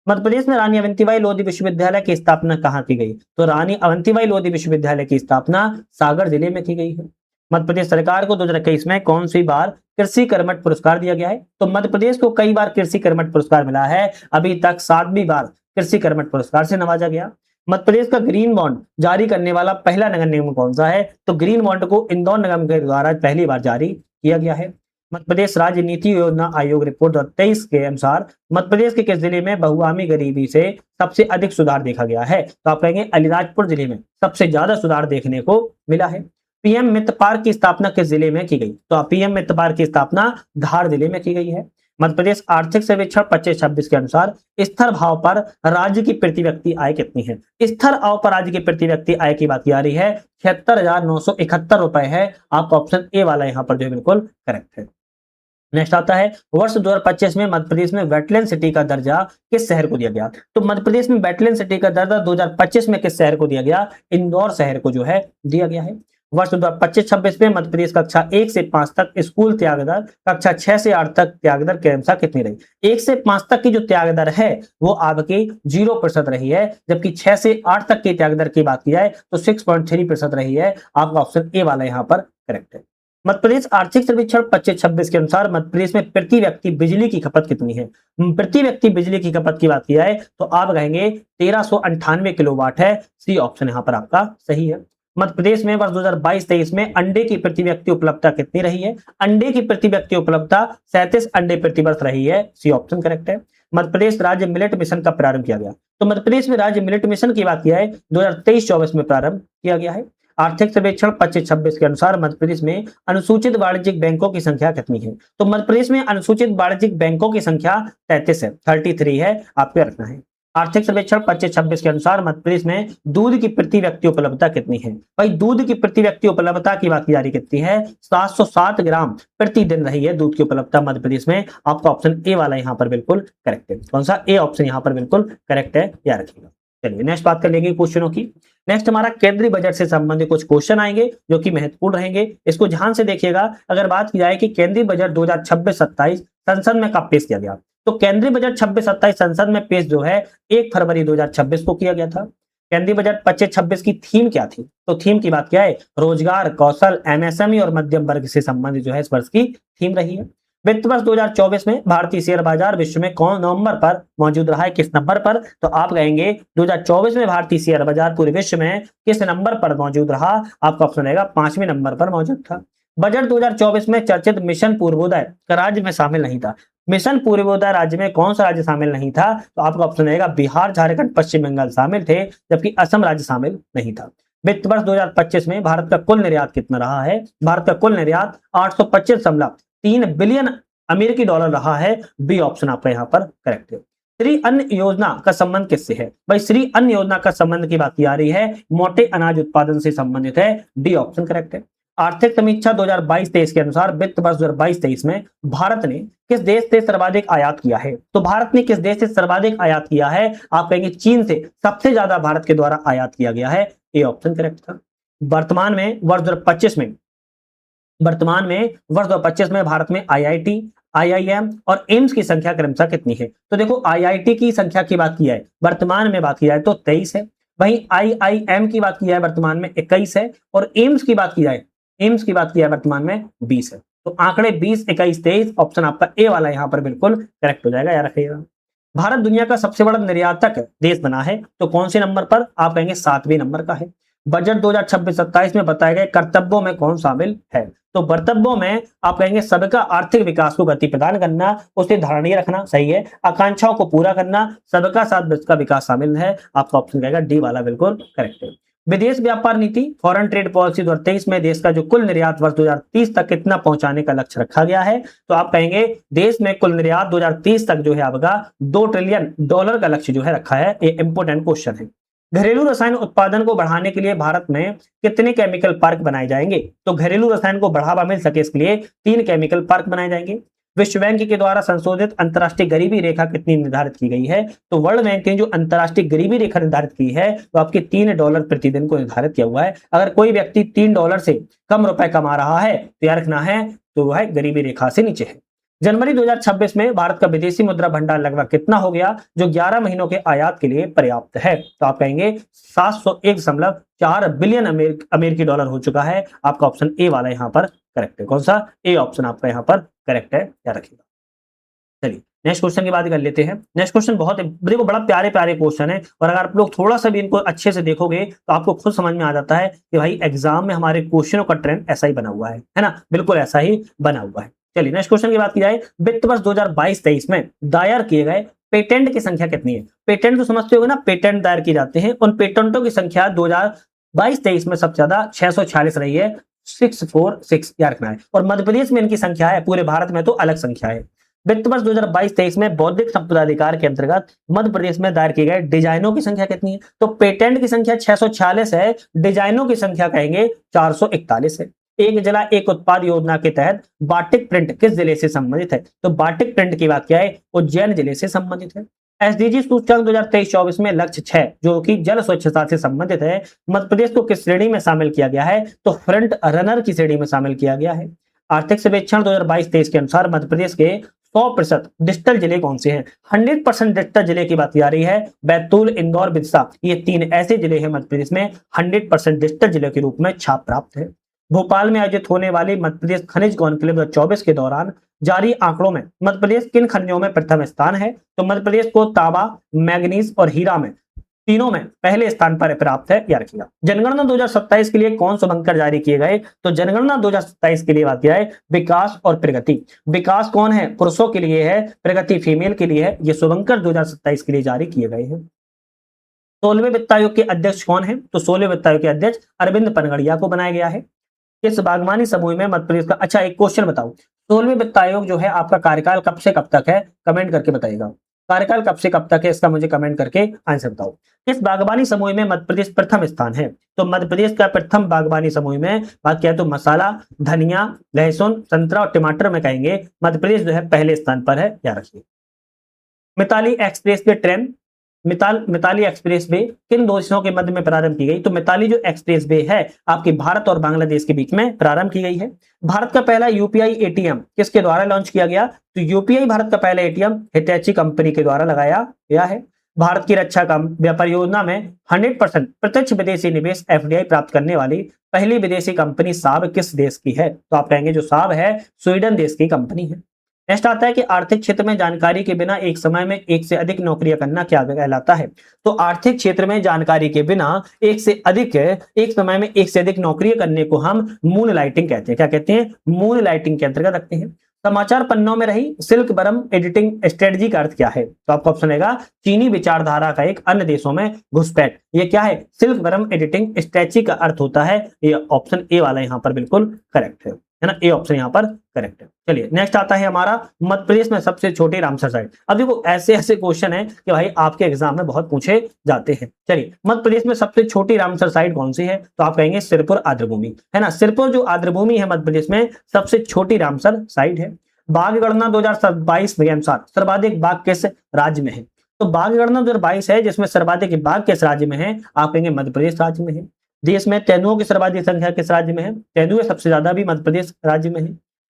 A: मध्य प्रदेश में रानी अवंतीबाई लोधी विश्वविद्यालय की स्थापना कहाँ की गई? तो रानी अवंतीबाई लोधी विश्वविद्यालय की स्थापना सागर जिले में की गई है। मध्य प्रदेश सरकार को 2021 में कौन सी बार कृषि कर्मठ पुरस्कार दिया गया है? तो मध्य प्रदेश को कई बार कृषि कर्मठ पुरस्कार मिला है, अभी तक 7वीं बार कृषि कर्मठ पुरस्कार से नवाजा गया। मध्य प्रदेश का ग्रीन बॉन्ड जारी करने वाला पहला नगर निगम कौन सा है? तो ग्रीन बॉन्ड को इंदौर निगम के द्वारा पहली बार जारी किया गया है। मध्य प्रदेश राज्य नीति योजना आयोग रिपोर्ट 2023 के अनुसार मध्य प्रदेश के किस जिले में बहुआमी गरीबी से सबसे अधिक सुधार देखा गया है? तो आप कहेंगे अलीराजपुर जिले में सबसे ज्यादा सुधार देखने को मिला है। पीएम मित्र पार्क की स्थापना किस जिले में की गई? तो पीएम मित्र पार्क की स्थापना धार जिले में की गई है। मध्य प्रदेश आर्थिक सर्वेक्षण 25-26 के अनुसार स्थिर भाव पर राज्य की प्रति व्यक्ति आय कितनी है? स्थिर भाव पर राज्य की प्रति व्यक्ति आय की बात की जा रही है, 76,971 रुपए है। आपका ऑप्शन ए वाला यहाँ पर जो है बिल्कुल करेक्ट है। नेक्स्ट आता है, वर्ष 2025 में मध्य प्रदेश में वेटलैंड सिटी का दर्जा किस शहर को दिया गया? तो मध्य प्रदेश में वेटलैंड सिटी का दर्जा 2025 में किस शहर को दिया गया? इंदौर शहर को जो है दिया गया है। वर्ष 2025-26 में मध्य प्रदेश कक्षा 1 से 5 तक स्कूल त्याग दर, कक्षा 6 से 8 तक त्याग दर के अनुसार कितनी रही? 1 से 5 तक की जो त्याग दर है वो आपकी 0% रही है, जबकि 6 से 8 तक की त्याग दर की बात की जाए तो 6.3% रही है। आपका ऑप्शन ए वाला यहाँ पर करेक्ट है। मध्य प्रदेश आर्थिक सर्वेक्षण 25-26 के अनुसार मध्य प्रदेश में प्रति व्यक्ति बिजली की खपत कितनी है? प्रति व्यक्ति बिजली की खपत की बात की जाए तो आप कहेंगे 1398 किलोवाट है। सी ऑप्शन यहाँ पर आपका सही है। मध्य प्रदेश में वर्ष 2022-23 में अंडे की प्रति व्यक्ति उपलब्धता कितनी रही है? अंडे की प्रति व्यक्ति उपलब्धता 37 अंडे प्रति वर्ष रही है। सी ऑप्शन करेक्ट है। मध्य प्रदेश राज्य मिलेट मिशन का प्रारंभ किया गया? तो मध्य प्रदेश में राज्य मिलेट मिशन की बात की है 2023-24 में प्रारंभ किया गया है। आर्थिक सर्वेक्षण 25-26 के अनुसार मध्य प्रदेश में अनुसूचित वाणिज्यिक बैंकों की संख्या कितनी है? तो मध्य प्रदेश में अनुसूचित वाणिज्यिक बैंकों की संख्या 33 है, 33 है, आपको रखना है। आर्थिक सर्वेक्षण 25-26 के अनुसार मध्य प्रदेश में दूध की प्रति व्यक्ति उपलब्धता कितनी है? भाई दूध की प्रति व्यक्ति उपलब्धता की बात की जा रही कितनी है? 707 ग्राम प्रतिदिन रही है दूध की उपलब्धता मध्य प्रदेश में। आपका ऑप्शन ए वाला यहाँ पर बिल्कुल करेक्ट है। कौन सा? ए ऑप्शन यहाँ पर बिल्कुल करेक्ट है, याद रखिएगा। चलिए नेक्स्ट बात कर लेंगे क्वेश्चनों की। नेक्स्ट हमारा केंद्रीय बजट से संबंधित कुछ क्वेश्चन आएंगे जो कि महत्वपूर्ण रहेंगे, इसको ध्यान से देखिएगा। अगर बात की जाए कि केंद्रीय बजट 2026-27 संसद में कब पेश किया गया, तो केंद्रीय बजट 26-27 संसद में पेश जो है 1 फरवरी 2026 को किया गया था। केंद्रीय बजट 25-26 की थीम क्या थी? तो थीम की बात क्या है? रोजगार, कौशल, एमएसएमई और मध्यम वर्ग से संबंधित जो है इस वर्ष की थीम रही है। वित्त वर्ष 2024 में भारतीय शेयर बाजार विश्व में कौन नवंबर पर मौजूद रहा है, किस नंबर पर? तो आप कहेंगे 2024 में भारतीय शेयर बाजार पूरे विश्व में किस नंबर पर मौजूद रहा? आपका ऑप्शन रहेगा 5वें नंबर पर मौजूद था। बजट 2024 में चर्चित मिशन पूर्वोदय का राज्य में शामिल नहीं था। मिशन पूर्वोदय राज्य में कौन सा राज्य शामिल नहीं था? तो आपका ऑप्शन रहेगा बिहार, झारखंड, पश्चिम बंगाल शामिल थे, जबकि असम राज्य शामिल नहीं था। वित्त वर्ष 2025 में भारत का कुल निर्यात कितना रहा है? भारत का कुल निर्यात 825.3 बिलियन अमेरिकी डॉलर रहा है। बी ऑप्शन आपका यहाँ पर करेक्ट है। श्री अन्न योजना का संबंध किससे है? भाई श्री अन्न योजना का संबंध की बात की जा रही है, मोटे अनाज उत्पादन से संबंधित है। डी ऑप्शन करेक्ट है। आर्थिक समीक्षा 2022-23 के अनुसार वित्त वर्ष 2022-23 में भारत ने किस देश से सर्वाधिक आयात किया है? तो भारत ने किस देश से सर्वाधिक आयात किया है? आप कहेंगे चीन से सबसे ज्यादा भारत के द्वारा आयात किया गया है। ए ऑप्शन करेक्ट था। वर्तमान में वर्ष 2025 में भारत में आईआईटी, आईआईएम और एम्स की संख्या क्रमशः कितनी है? तो देखो आईआईटी की संख्या की बात की जाए वर्तमान में बात की जाए तो 23 है। वहीं आईआईएम की बात की जाए वर्तमान में 21 है और एम्स की बात की जाए वर्तमान में 20 है। तो आंकड़े 20, 21, 23 ऑप्शन आपका ए वाला यहाँ पर बिल्कुल करेक्ट हो जाएगा, याद रखिएगा। भारत दुनिया का सबसे बड़ा निर्यातक देश बना है, तो कौन से नंबर पर? आप कहेंगे 7वें नंबर का है। बजट 2026-27 में बताए गए कर्तव्यों में कौन शामिल है? तो कर्तव्यों में आप कहेंगे सबका आर्थिक विकास को गति प्रदान करना, उसे धारणीय रखना, सही है। आकांक्षाओं को पूरा करना, सबका साथ सबका विकास शामिल है। आपका ऑप्शन रहेगा डी वाला बिल्कुल करेक्ट है। विदेश व्यापार नीति फॉरेन ट्रेड पॉलिसी 2023 में देश का जो कुल निर्यात वर्ष 2030 तक कितना पहुंचाने का लक्ष्य रखा गया है? तो आप कहेंगे देश में कुल निर्यात 2030 तक जो है आपका $2 ट्रिलियन का लक्ष्य जो है रखा है। ये इंपोर्टेंट क्वेश्चन है। घरेलू रसायन उत्पादन को बढ़ाने के लिए भारत में कितने केमिकल पार्क बनाए जाएंगे? तो घरेलू रसायन को बढ़ावा मिल सके इसके लिए 3 केमिकल पार्क बनाए जाएंगे। विश्व बैंक के द्वारा संशोधित अंतर्राष्ट्रीय गरीबी रेखा कितनी निर्धारित की गई है? तो वर्ल्ड बैंक ने जो अंतर्राष्ट्रीय गरीबी रेखा निर्धारित की है वो आपके $3 प्रतिदिन को निर्धारित किया हुआ है। अगर कोई व्यक्ति $3 से कम रुपए कमा रहा है तो याद रखना है तो वह गरीबी रेखा से नीचे है। जनवरी 2026 में भारत का विदेशी मुद्रा भंडार लगभग कितना हो गया, जो 11 महीनों के आयात के लिए पर्याप्त है? तो आप कहेंगे 701.4 बिलियन अमेरिकी डॉलर हो चुका है। आपका ऑप्शन ए वाला यहाँ पर करेक्ट है। कौन सा? ए ऑप्शन आपका यहाँ पर करेक्ट है, याद रखिएगा। चलिए नेक्स्ट क्वेश्चन की बात कर लेते हैं। नेक्स्ट क्वेश्चन बहुत देखो बड़ा प्यारे प्यारे क्वेश्चन है, और अगर आप लोग थोड़ा सा भी इनको अच्छे से देखोगे तो आपको खुद समझ में आ जाता है कि भाई एग्जाम में हमारे क्वेश्चनों का ट्रेंड ऐसा ही बना हुआ है ना, बिल्कुल ऐसा ही बना हुआ है। चलिए नेक्स्ट क्वेश्चन की बात की जाए, वित्त वर्ष 2022-23 में दायर किए गए पेटेंट की संख्या कितनी है? पेटेंट तो समझते होगे ना, पेटेंट दायर किए जाते हैं, उन पेटेंटों की संख्या 2022-23 में सबसे ज्यादा 646 रही है, 646 याद रखना है। और मध्य प्रदेश में इनकी संख्या है, पूरे भारत में तो अलग संख्या है। वित्त वर्ष 2022-23 में बौद्धिक संपदा अधिकार के अंतर्गत मध्य प्रदेश में दायर किए गए डिजाइनों की संख्या कितनी है? तो पेटेंट की संख्या 646 है, डिजाइनों की संख्या कहेंगे 441 है। एक जिला एक उत्पाद योजना के तहत बाटिक प्रिंट किस जिले से संबंधित है? तो बाटिक प्रिंट की बात क्या है, उज्जैन जिले से संबंधित है। एसडीजी सूचकांक 2023-24 में लक्ष्य 6 जो कि जल स्वच्छता से संबंधित है, मध्य प्रदेश को किस श्रेणी में शामिल किया गया है? तो फ्रंट रनर की श्रेणी में शामिल किया गया है। आर्थिक सर्वेक्षण 2022-23 के अनुसार मध्य प्रदेश के 100% डिजिटल जिले कौन से हैं? 100% डिजिटल जिले की बात की जा रही है। बैतूल, इंदौर, बिरसा, ये 3 ऐसे जिले हैं मध्य प्रदेश में 100% डिजिटल जिले के रूप में छाप प्राप्त है। भोपाल में आयोजित होने वाली मध्य प्रदेश खनिज कॉन्क्लेव 2024 के दौरान जारी आंकड़ों में मध्य प्रदेश किन खनिजों में प्रथम स्थान है? तो मध्य प्रदेश को तांबा, मैग्नीज और हीरा में तीनों में पहले स्थान पर प्राप्त है, याद रखिएगा। जनगणना 2027 के लिए कौन शुभंकर जारी किए गए? तो जनगणना 2027 के लिए बात किया है विकास और प्रगति। विकास कौन है? पुरुषों के लिए है, प्रगति फीमेल के लिए है। ये शुभंकर 2027 के लिए जारी किए गए हैं। 16वें वित्त आयोग के अध्यक्ष कौन है? तो 16वें वित्त आयोग के अध्यक्ष अरविंद पनगड़िया को बनाया गया है। किस बागवानी समूह में मध्य प्रदेश का, अच्छा एक क्वेश्चन बताओ, 16वें वित्त आयोग जो है आपका कार्यकाल कब से कब तक है? कमेंट करके बताइएगा, कार्यकाल कब से कब तक है, इसका मुझे कमेंट करके आंसर बताओ। किस बागवानी समूह में मध्य प्रदेश प्रथम स्थान है? तो मध्य प्रदेश का प्रथम बागवानी समूह में बात किया तो मसाला, धनिया, लहसुन, संतरा और टमाटर में कहेंगे मध्य प्रदेश जो है पहले स्थान पर है, याद रखिए। मिताली एक्सप्रेस वे ट्रेन, मिताली एक्सप्रेस वे किन दो देशों के मध्य में प्रारंभ की गई? तो मिताली जो एक्सप्रेस वे है आपकी भारत और बांग्लादेश के बीच में प्रारंभ की गई है। भारत का पहला यूपीआई एटीएम किसके द्वारा लॉन्च किया गया? तो यूपीआई भारत का पहला एटीएम हिटैची कंपनी के द्वारा लगाया गया है। भारत की रक्षा परियोजना में 100% प्रत्यक्ष विदेशी निवेश एफडीआई प्राप्त करने वाली पहली विदेशी कंपनी साब किस देश की है? तो आप कहेंगे जो साब है स्वीडन देश की कंपनी है। नेक्स्ट आता है कि आर्थिक क्षेत्र में जानकारी के बिना एक समय में एक से अधिक नौकरियां करना क्या कहलाता है? तो आर्थिक क्षेत्र में जानकारी के बिना एक समय में एक से अधिक नौकरियां करने को हम मून लाइटिंग कहते हैं। क्या कहते हैं? मून लाइटिंग के अंतर्गत रखते हैं। समाचार पन्नों में रही सिल्क बरम एडिटिंग स्ट्रेटजी का अर्थ क्या है? तो आपका ऑप्शन रहेगा चीनी विचारधारा का एक अन्य देशों में घुसपैठ। ये क्या है? सिल्क बरम एडिटिंग स्ट्रेटजी का अर्थ होता है, ये ऑप्शन ए वाला यहाँ पर बिल्कुल करेक्ट है ना, ए ऑप्शन यहाँ पर करेक्ट है। चलिए नेक्स्ट आता है हमारा मध्य प्रदेश में सबसे छोटी रामसर साइट। अब देखो ऐसे ऐसे क्वेश्चन है कि भाई आपके एग्जाम में बहुत पूछे जाते हैं। चलिए मध्य प्रदेश में सबसे छोटी रामसर साइट कौन सी है? तो आप कहेंगे सिरपुर आर्द्रभूमि, है ना। सिरपुर जो आर्द्रभूमि है मध्य प्रदेश में सबसे छोटी रामसर साइट है। बाघ गणना 2022 के अनुसार सर्वाधिक बाघ किस राज्य में है? तो बाघ गणना 2022 है जिसमें सर्वाधिक बाघ किस राज्य में है? आप कहेंगे मध्य प्रदेश राज्य में है। देश में तेंदुओं की सर्वाधिक संख्या किस राज्य में है? तेंदुए सबसे ज्यादा भी मध्य प्रदेश राज्य में है।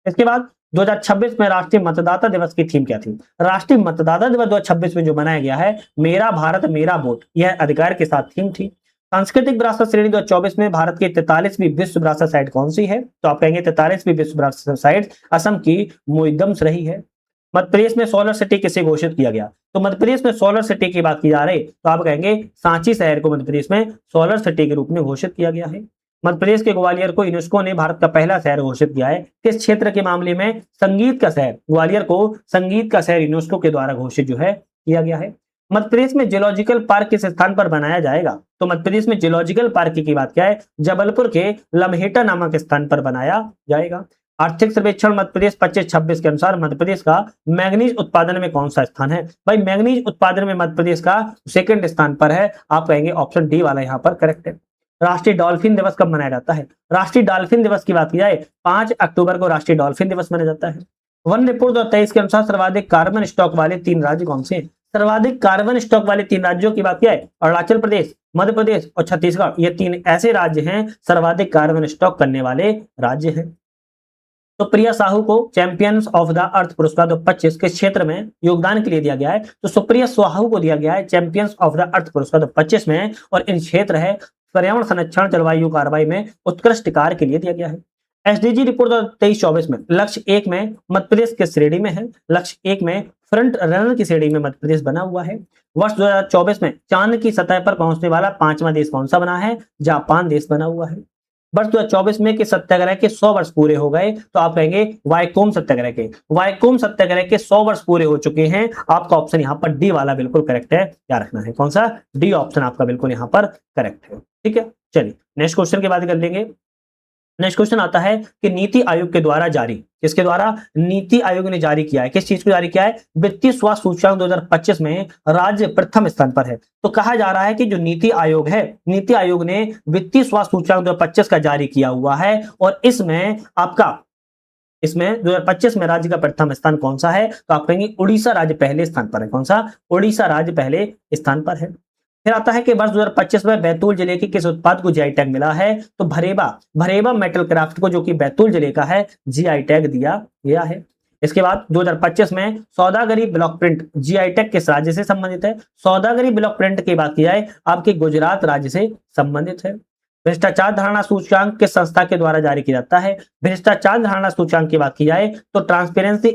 A: इसके बाद 2026 में राष्ट्रीय मतदाता दिवस की थीम क्या थी? राष्ट्रीय मतदाता दिवस 2026 में जो मनाया गया है मेरा भारत मेरा वोट, यह अधिकार के साथ थीम थी। सांस्कृतिक विरासत श्रेणी 2024 में भारत की 43वीं विश्व विरासत साइट कौन सी है? तो आप कहेंगे 43वीं विश्व विरासत साइट असम की मोइदम्स रही है। मध्य प्रदेश में सोलर सिटी किसे घोषित किया गया? तो मध्य प्रदेश में सोलर सिटी की बात की जा रही तो आप कहेंगे सांची शहर को मध्य प्रदेश में सोलर सिटी के रूप में घोषित किया गया है। मध्य प्रदेश के ग्वालियर को यूनेस्को ने भारत का पहला शहर घोषित किया है। किस क्षेत्र के मामले में? संगीत का शहर। ग्वालियर को संगीत का शहर यूनेस्को के द्वारा घोषित जो है किया गया है। मध्य प्रदेश में जियोलॉजिकल पार्क किस स्थान पर बनाया जाएगा? तो मध्य प्रदेश में जियोलॉजिकल पार्क की बात क्या है? जबलपुर के लम्हेटा नामक स्थान पर बनाया जाएगा। आर्थिक सर्वेक्षण मध्य प्रदेश 25-26 के अनुसार मध्य प्रदेश का मैग्नीज उत्पादन में कौन सा स्थान है? भाई मैग्नीज उत्पादन में मध्य प्रदेश का सेकंड स्थान पर है। आप कहेंगे ऑप्शन डी वाला यहाँ पर करेक्ट है। राष्ट्रीय डॉल्फिन दिवस कब मनाया जाता है? राष्ट्रीय डॉल्फिन दिवस की बात की जाए 5 अक्टूबर को राष्ट्रीय डॉल्फिन दिवस मनाया जाता है। वन रिपोर्ट 2023 के अनुसार सर्वाधिक कार्बन स्टॉक वाले 3 राज्य कौन से हैं? सर्वाधिक कार्बन स्टॉक वाले 3 राज्यों की बात क्या है? अरुणाचल प्रदेश, मध्य प्रदेश और छत्तीसगढ़। ये 3 ऐसे राज्य हैं सर्वाधिक कार्बन स्टॉक करने वाले राज्य हैं। तो प्रिया साहू को चैंपियंस ऑफ द अर्थ पुरस्कार 2025 के क्षेत्र में योगदान के लिए दिया गया है। तो सुप्रिया साहू को दिया गया है चैंपियंस ऑफ द अर्थ पुरस्कार 2025 में, और इन क्षेत्र है पर्यावरण संरक्षण, जलवायु कार्रवाई में उत्कृष्ट कार्य के लिए दिया गया है। एसडीजी रिपोर्ट 2023-24 में लक्ष्य 1 में मध्य प्रदेश के श्रेणी में है। लक्ष्य 1 में फ्रंट रनर की श्रेणी में मध्य प्रदेश बना हुआ है। वर्ष 2024 में चांद की सतह पर पहुंचने वाला 5वां देश कौन सा बना है? जापान देश बना हुआ है। वर्ष 2024 में कि सत्याग्रह के 100 वर्ष पूरे हो गए, तो आप कहेंगे वाइकोम सत्याग्रह के। वाइकोम सत्याग्रह के 100 वर्ष पूरे हो चुके हैं। आपका ऑप्शन यहाँ पर डी वाला बिल्कुल करेक्ट है, क्या रखना है? कौन सा? डी ऑप्शन आपका बिल्कुल यहाँ पर करेक्ट है। ठीक है, चलिए नेक्स्ट क्वेश्चन की बात कर लेंगे। नेक्स्ट क्वेश्चन आता है कि नीति आयोग के द्वारा जारी, किसके द्वारा? नीति आयोग ने जारी किया है। किस चीज को जारी किया है? वित्तीय स्वास्थ्य सूचकांक 2025 में राज्य प्रथम स्थान पर है। तो कहा जा रहा है कि जो नीति आयोग है, नीति आयोग ने वित्तीय स्वास्थ्य सूचकांक 2025 का जारी किया हुआ है, और इसमें 2025 में राज्य का प्रथम स्थान कौन सा है? तो आप कहेंगे उड़ीसा राज्य पहले स्थान पर है। कौन सा? उड़ीसा राज्य पहले स्थान पर है। फिर आता है कि वर्ष 2025 में बैतूल जिले के किस उत्पाद को जीआई टैग मिला है? तो भरेबा मेटल क्राफ्ट को, जो कि बैतूल जिले का है, जीआई टैग दिया गया है। इसके बाद 2025 में सौदागरी ब्लॉक प्रिंट जीआई टैग किस राज्य से संबंधित है? सौदागरी ब्लॉक प्रिंट की बात की जाए आपके गुजरात राज्य से संबंधित है। भ्रष्टाचार धारणा सूचकांक किस संस्था के द्वारा जारी किया जाता है? भ्रष्टाचार धारणा सूचकांक की बात की जाए तो ट्रांसपेरेंसी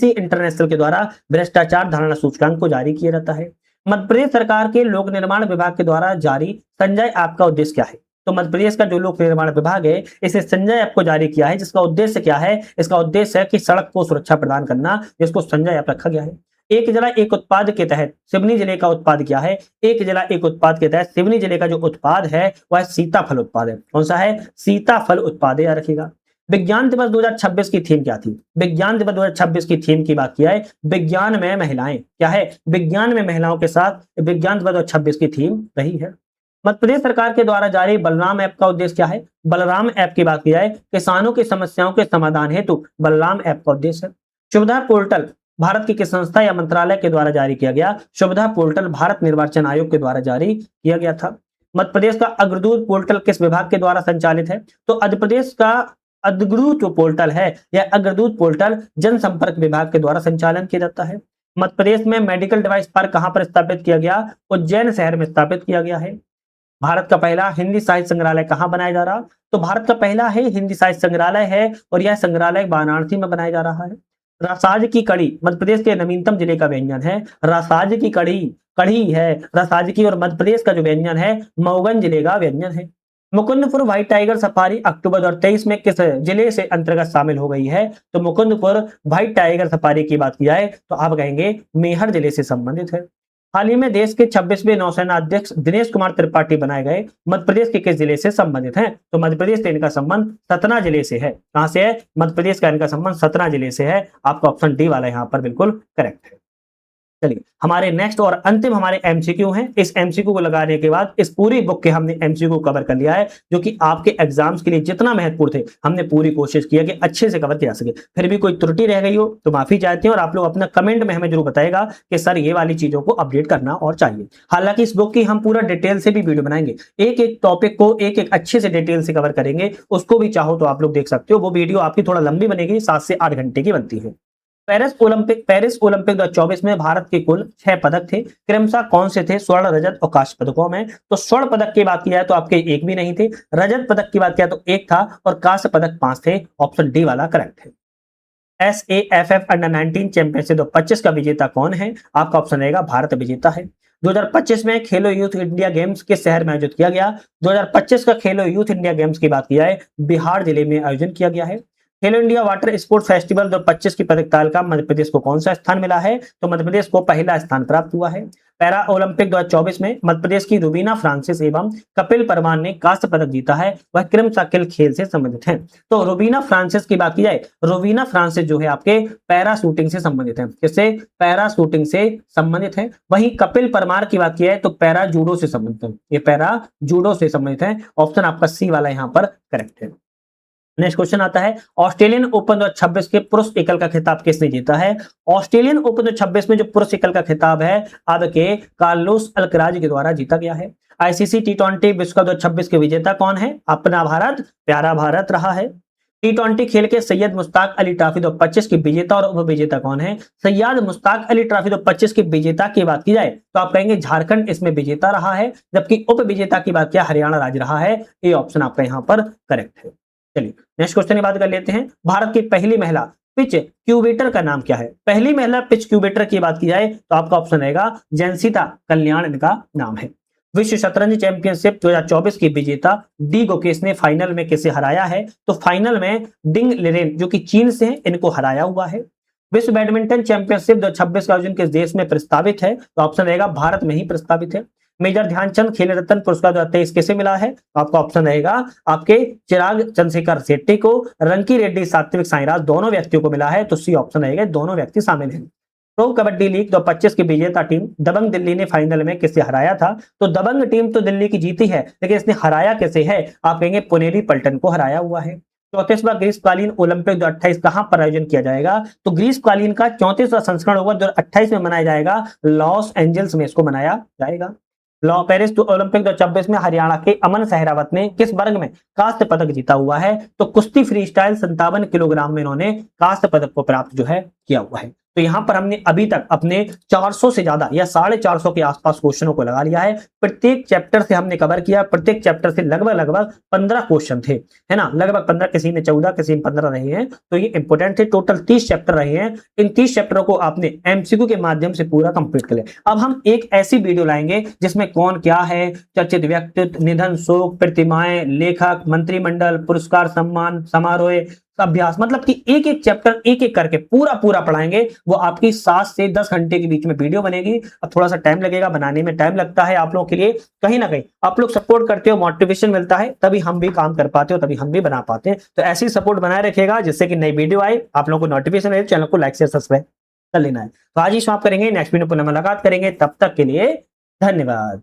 A: इंटरनेशनल के द्वारा भ्रष्टाचार धारणा सूचकांक को जारी किया जाता है। मध्य प्रदेश सरकार के लोक निर्माण विभाग के द्वारा जारी संजय ऐप का उद्देश्य क्या है? तो मध्य प्रदेश का जो लोक निर्माण विभाग है, इसे संजय ऐप को जारी किया है, जिसका उद्देश्य क्या है? इसका उद्देश्य है कि सड़क को सुरक्षा प्रदान करना, जिसको संजय ऐप रखा गया है। एक जिला एक उत्पाद के तहत सिवनी जिले का उत्पाद क्या है? एक जिला एक उत्पाद के तहत सिवनी जिले का जो उत्पाद है वह सीताफल उत्पाद है। कौन सा है? सीताफल उत्पाद, याद रखिएगा। विज्ञान दिवस 2026 की थीम क्या थी? विज्ञान दिवस 2026 की थीम की बात किया है विज्ञान में महिलाएं। क्या है? विज्ञान में महिलाओं के साथ विज्ञान दिवस 2026 की थीम रही है। मध्य प्रदेश सरकार के द्वारा जारी बलराम ऐप का उद्देश्य क्या है? बलराम ऐप की बात की जाए किसानों की समस्याओं के समाधान हेतु बलराम ऐप का उद्देश्य है। सुविधा पोर्टल भारत की किस संस्था या मंत्रालय के द्वारा जारी किया गया? सुविधा पोर्टल भारत निर्वाचन आयोग के द्वारा जारी किया गया था। मध्य प्रदेश का अग्रदूत पोर्टल किस विभाग के द्वारा संचालित है? तो मध्य प्रदेश का अग्रदूत जो पोर्टल है या अग्रदूत पोर्टल जनसंपर्क विभाग के द्वारा संचालन किया जाता है। मध्य प्रदेश में मेडिकल डिवाइस पार्क कहां पर स्थापित किया गया? उज्जैन शहर में स्थापित किया गया है। भारत का पहला हिंदी साहित्य संग्रहालय कहां बनाया जा रहा? तो भारत का पहला है हिंदी साहित्य संग्रहालय है, और यह संग्रहालय वाराणसी में बनाया जा रहा है। रसाज की कड़ी मध्य प्रदेश के नवीनतम जिले का व्यंजन है। रसाज की कड़ी है रसाज की, और मध्य प्रदेश का जो व्यंजन है मऊगन जिले का व्यंजन है। मुकुंदपुर व्हाइट टाइगर सफारी अक्टूबर 2023 में किस जिले से अंतर्गत शामिल हो गई है? तो मुकुंदपुर व्हाइट टाइगर सफारी की बात की जाए तो आप कहेंगे मेहर जिले से संबंधित है। हाल ही में देश के 26वें नौसेना अध्यक्ष दिनेश कुमार त्रिपाठी बनाए गए मध्य प्रदेश के किस जिले से संबंधित हैं? तो मध्य प्रदेश से इनका संबंध सतना जिले से है। कहां से है? मध्य प्रदेश का इनका संबंध सतना जिले से है। आपका ऑप्शन डी वाला यहाँ पर बिल्कुल करेक्ट है। चलिए हमारे नेक्स्ट और अंतिम हमारे एमसीक्यू हैं। इस एमसीक्यू को लगाने के बाद इस पूरी बुक के हमने एमसीक्यू कवर कर लिया है, जो कि आपके एग्जाम्स के लिए जितना महत्वपूर्ण थे हमने पूरी कोशिश किया कि अच्छे से कवर किया सके। फिर भी कोई त्रुटि रह गई हो तो माफी चाहते हैं, और आप लोग अपना कमेंट में हमें जरूर बताएगा कि सर ये वाली चीजों को अपडेट करना और चाहिए। हालांकि इस बुक की हम पूरा डिटेल से भी वीडियो बनाएंगे, एक एक टॉपिक को एक एक अच्छे से डिटेल से कवर करेंगे। उसको भी चाहो तो आप लोग देख सकते हो, वो वीडियो आपकी थोड़ा लंबी बनेगी, 7 से 8 घंटे की बनती है। पेरिस ओलंपिक 2024 में भारत के कुल 6 पदक थे। क्रमशः कौन से थे? स्वर्ण, रजत और कांस्य पदकों में। तो स्वर्ण पदक की बात की जाए तो आपके एक भी नहीं थे। रजत पदक की बात किया तो एक था, और कांस्य पदक 5 थे। ऑप्शन डी वाला करेक्ट है। SAFF अंडर 19 चैंपियनशिप 2025 का विजेता कौन है? आपका ऑप्शन रहेगा भारत विजेता है। 2025 में खेलो यूथ इंडिया गेम्स किस शहर में आयोजित किया गया? 2025 का खेलो यूथ इंडिया गेम्स की बात की जाए बिहार जिले में आयोजन किया गया है। खेलो इंडिया वाटर स्पोर्ट फेस्टिवल 2025 की पदक तालिका मध्य प्रदेश को कौन सा स्थान मिला है? तो मध्य प्रदेश को पहला स्थान प्राप्त हुआ है। पैरा ओलंपिक 2024 में मध्य प्रदेश की रुबीना फ्रांसिस एवं कपिल परमार ने कांस्य पदक जीता है। वह क्रमशः किस खेल से संबंधित हैं? तो रुबीना फ्रांसिस की बात की जाए, रुबीना फ्रांसिस जो है आपके पैरा शूटिंग से संबंधित है। किससे? पैरा शूटिंग से संबंधित है। वहीं कपिल परमार की बात की जाए तो पैरा जूडो से संबंधित है। ये पैरा जूडो से संबंधित है। ऑप्शन आपका सी वाला यहाँ पर करेक्ट है। नेक्स्ट क्वेश्चन आता है, ऑस्ट्रेलियन ओपन 2026 के पुरुष एकल का खिताब किसने जीता है? ऑस्ट्रेलियन ओपन 2026 में जो पुरुष एकल का खिताब है आपके कार्लोस अल्कराज के द्वारा जीता गया है। आईसीसी टी20 विश्व कप 2026 के विजेता कौन है? अपना भारत, प्यारा भारत रहा है। टी20 खेल के सैयद मुश्ताक अली ट्रॉफी 2025 के विजेता और उप विजेता कौन है? सैयद मुश्ताक अली ट्रॉफी 2025 के विजेता की बात की जाए तो आप कहेंगे झारखंड इसमें विजेता रहा है, जबकि उप विजेता की बात किया हरियाणा राज्य रहा है। ये ऑप्शन आपका यहाँ पर करेक्ट है। चलिए नेक्स्ट क्वेश्चन की बात कर लेते हैं, भारत की पहली महिला पिच क्यूबेटर का नाम क्या है? पहली महिला पिच क्यूबेटर की बात की जाए तो आपका ऑप्शन रहेगा जयंसिता कल्याण, इनका नाम है। विश्व शतरंज चैंपियनशिप 2024 की विजेता डी गोकेश ने फाइनल में किसे हराया है? तो फाइनल में डिंग लिरेन जो कि चीन से हैं, इनको हराया हुआ है। विश्व बैडमिंटन चैंपियनशिप 2026 का आयोजन किस देश में प्रस्तावित है? तो ऑप्शन रहेगा भारत में ही प्रस्तावित है। मेजर ध्यानचंद खेल रत्न पुरस्कार 2023 किसे मिला है? तो आपका ऑप्शन रहेगा आपके चिराग चंद्रशेखर शेट्टी को, रंकी रेड्डी, सात्विक साईराज दोनों व्यक्तियों को मिला है। तो सी ऑप्शन रहेगा, दोनों व्यक्ति शामिल हैं। प्रो कबड्डी लीग 2025 की विजेता टीम दबंग दिल्ली ने फाइनल में किसे हराया था? तो दबंग टीम तो दिल्ली की जीती है, लेकिन इसने हराया कैसे है? आप कहेंगे पुनेरी पल्टन को हराया हुआ है। 34वां ग्रीष्मकालीन ओलंपिक 2028 कहां पर आयोजन किया जाएगा? तो ग्रीष्मकालीन का 34वां संस्करण होगा 2028 में मनाया जाएगा, लॉस एंजल्स में इसको मनाया जाएगा। पेरिस ओलंपिक 2026 में हरियाणा के अमन सहरावत ने किस वर्ग में कांस्य पदक जीता हुआ है? तो कुश्ती फ्री स्टाइल 57 किलोग्राम में इन्होंने कांस्य पदक को प्राप्त जो है किया हुआ है। तो यहां पर हमने अभी तक अपने 400 से ज्यादा या 450 के आसपास क्वेश्चनों को लगा लिया है। प्रत्येक चैप्टर से हमने कवर किया, प्रत्येक चैप्टर से लगभग 15 क्वेश्चन थे, है ना, लगभग 15, किसी में 14, किसी में 15 रहे हैं। तो ये इंपोर्टेंट थे। टोटल 30 चैप्टर रहे हैं। इन 30 चैप्टरों को आपने एमसीक्यू के माध्यम से पूरा कंप्लीट कर लिया। अब हम एक ऐसी वीडियो लाएंगे जिसमें कौन क्या है, चर्चित व्यक्तित्व, निधन, शोक, प्रतिमाएं, लेखक, मंत्रिमंडल, पुरस्कार, सम्मान, समारोह, अभ्यास, मतलब कि एक एक चैप्टर एक एक करके पूरा पढ़ाएंगे। वो आपकी 7 से 10 घंटे के बीच में वीडियो बनेगी। अब थोड़ा सा टाइम लगेगा, बनाने में टाइम लगता है आप लोगों के लिए। कहीं ना कहीं आप लोग सपोर्ट करते हो, मोटिवेशन मिलता है, तभी हम भी काम कर पाते हो, तभी हम भी बना पाते हैं। तो ऐसी सपोर्ट बनाए रखिएगा जिससे कि नई वीडियो आए आप लोगों को नोटिफिकेशन आए, चैनल को लाइक शेयर सब्सक्राइब कर लेना है। तो आज ही समाप्त करेंगे, नेक्स्ट वीडियो पर मुलाकात करेंगे। तब तक के लिए धन्यवाद।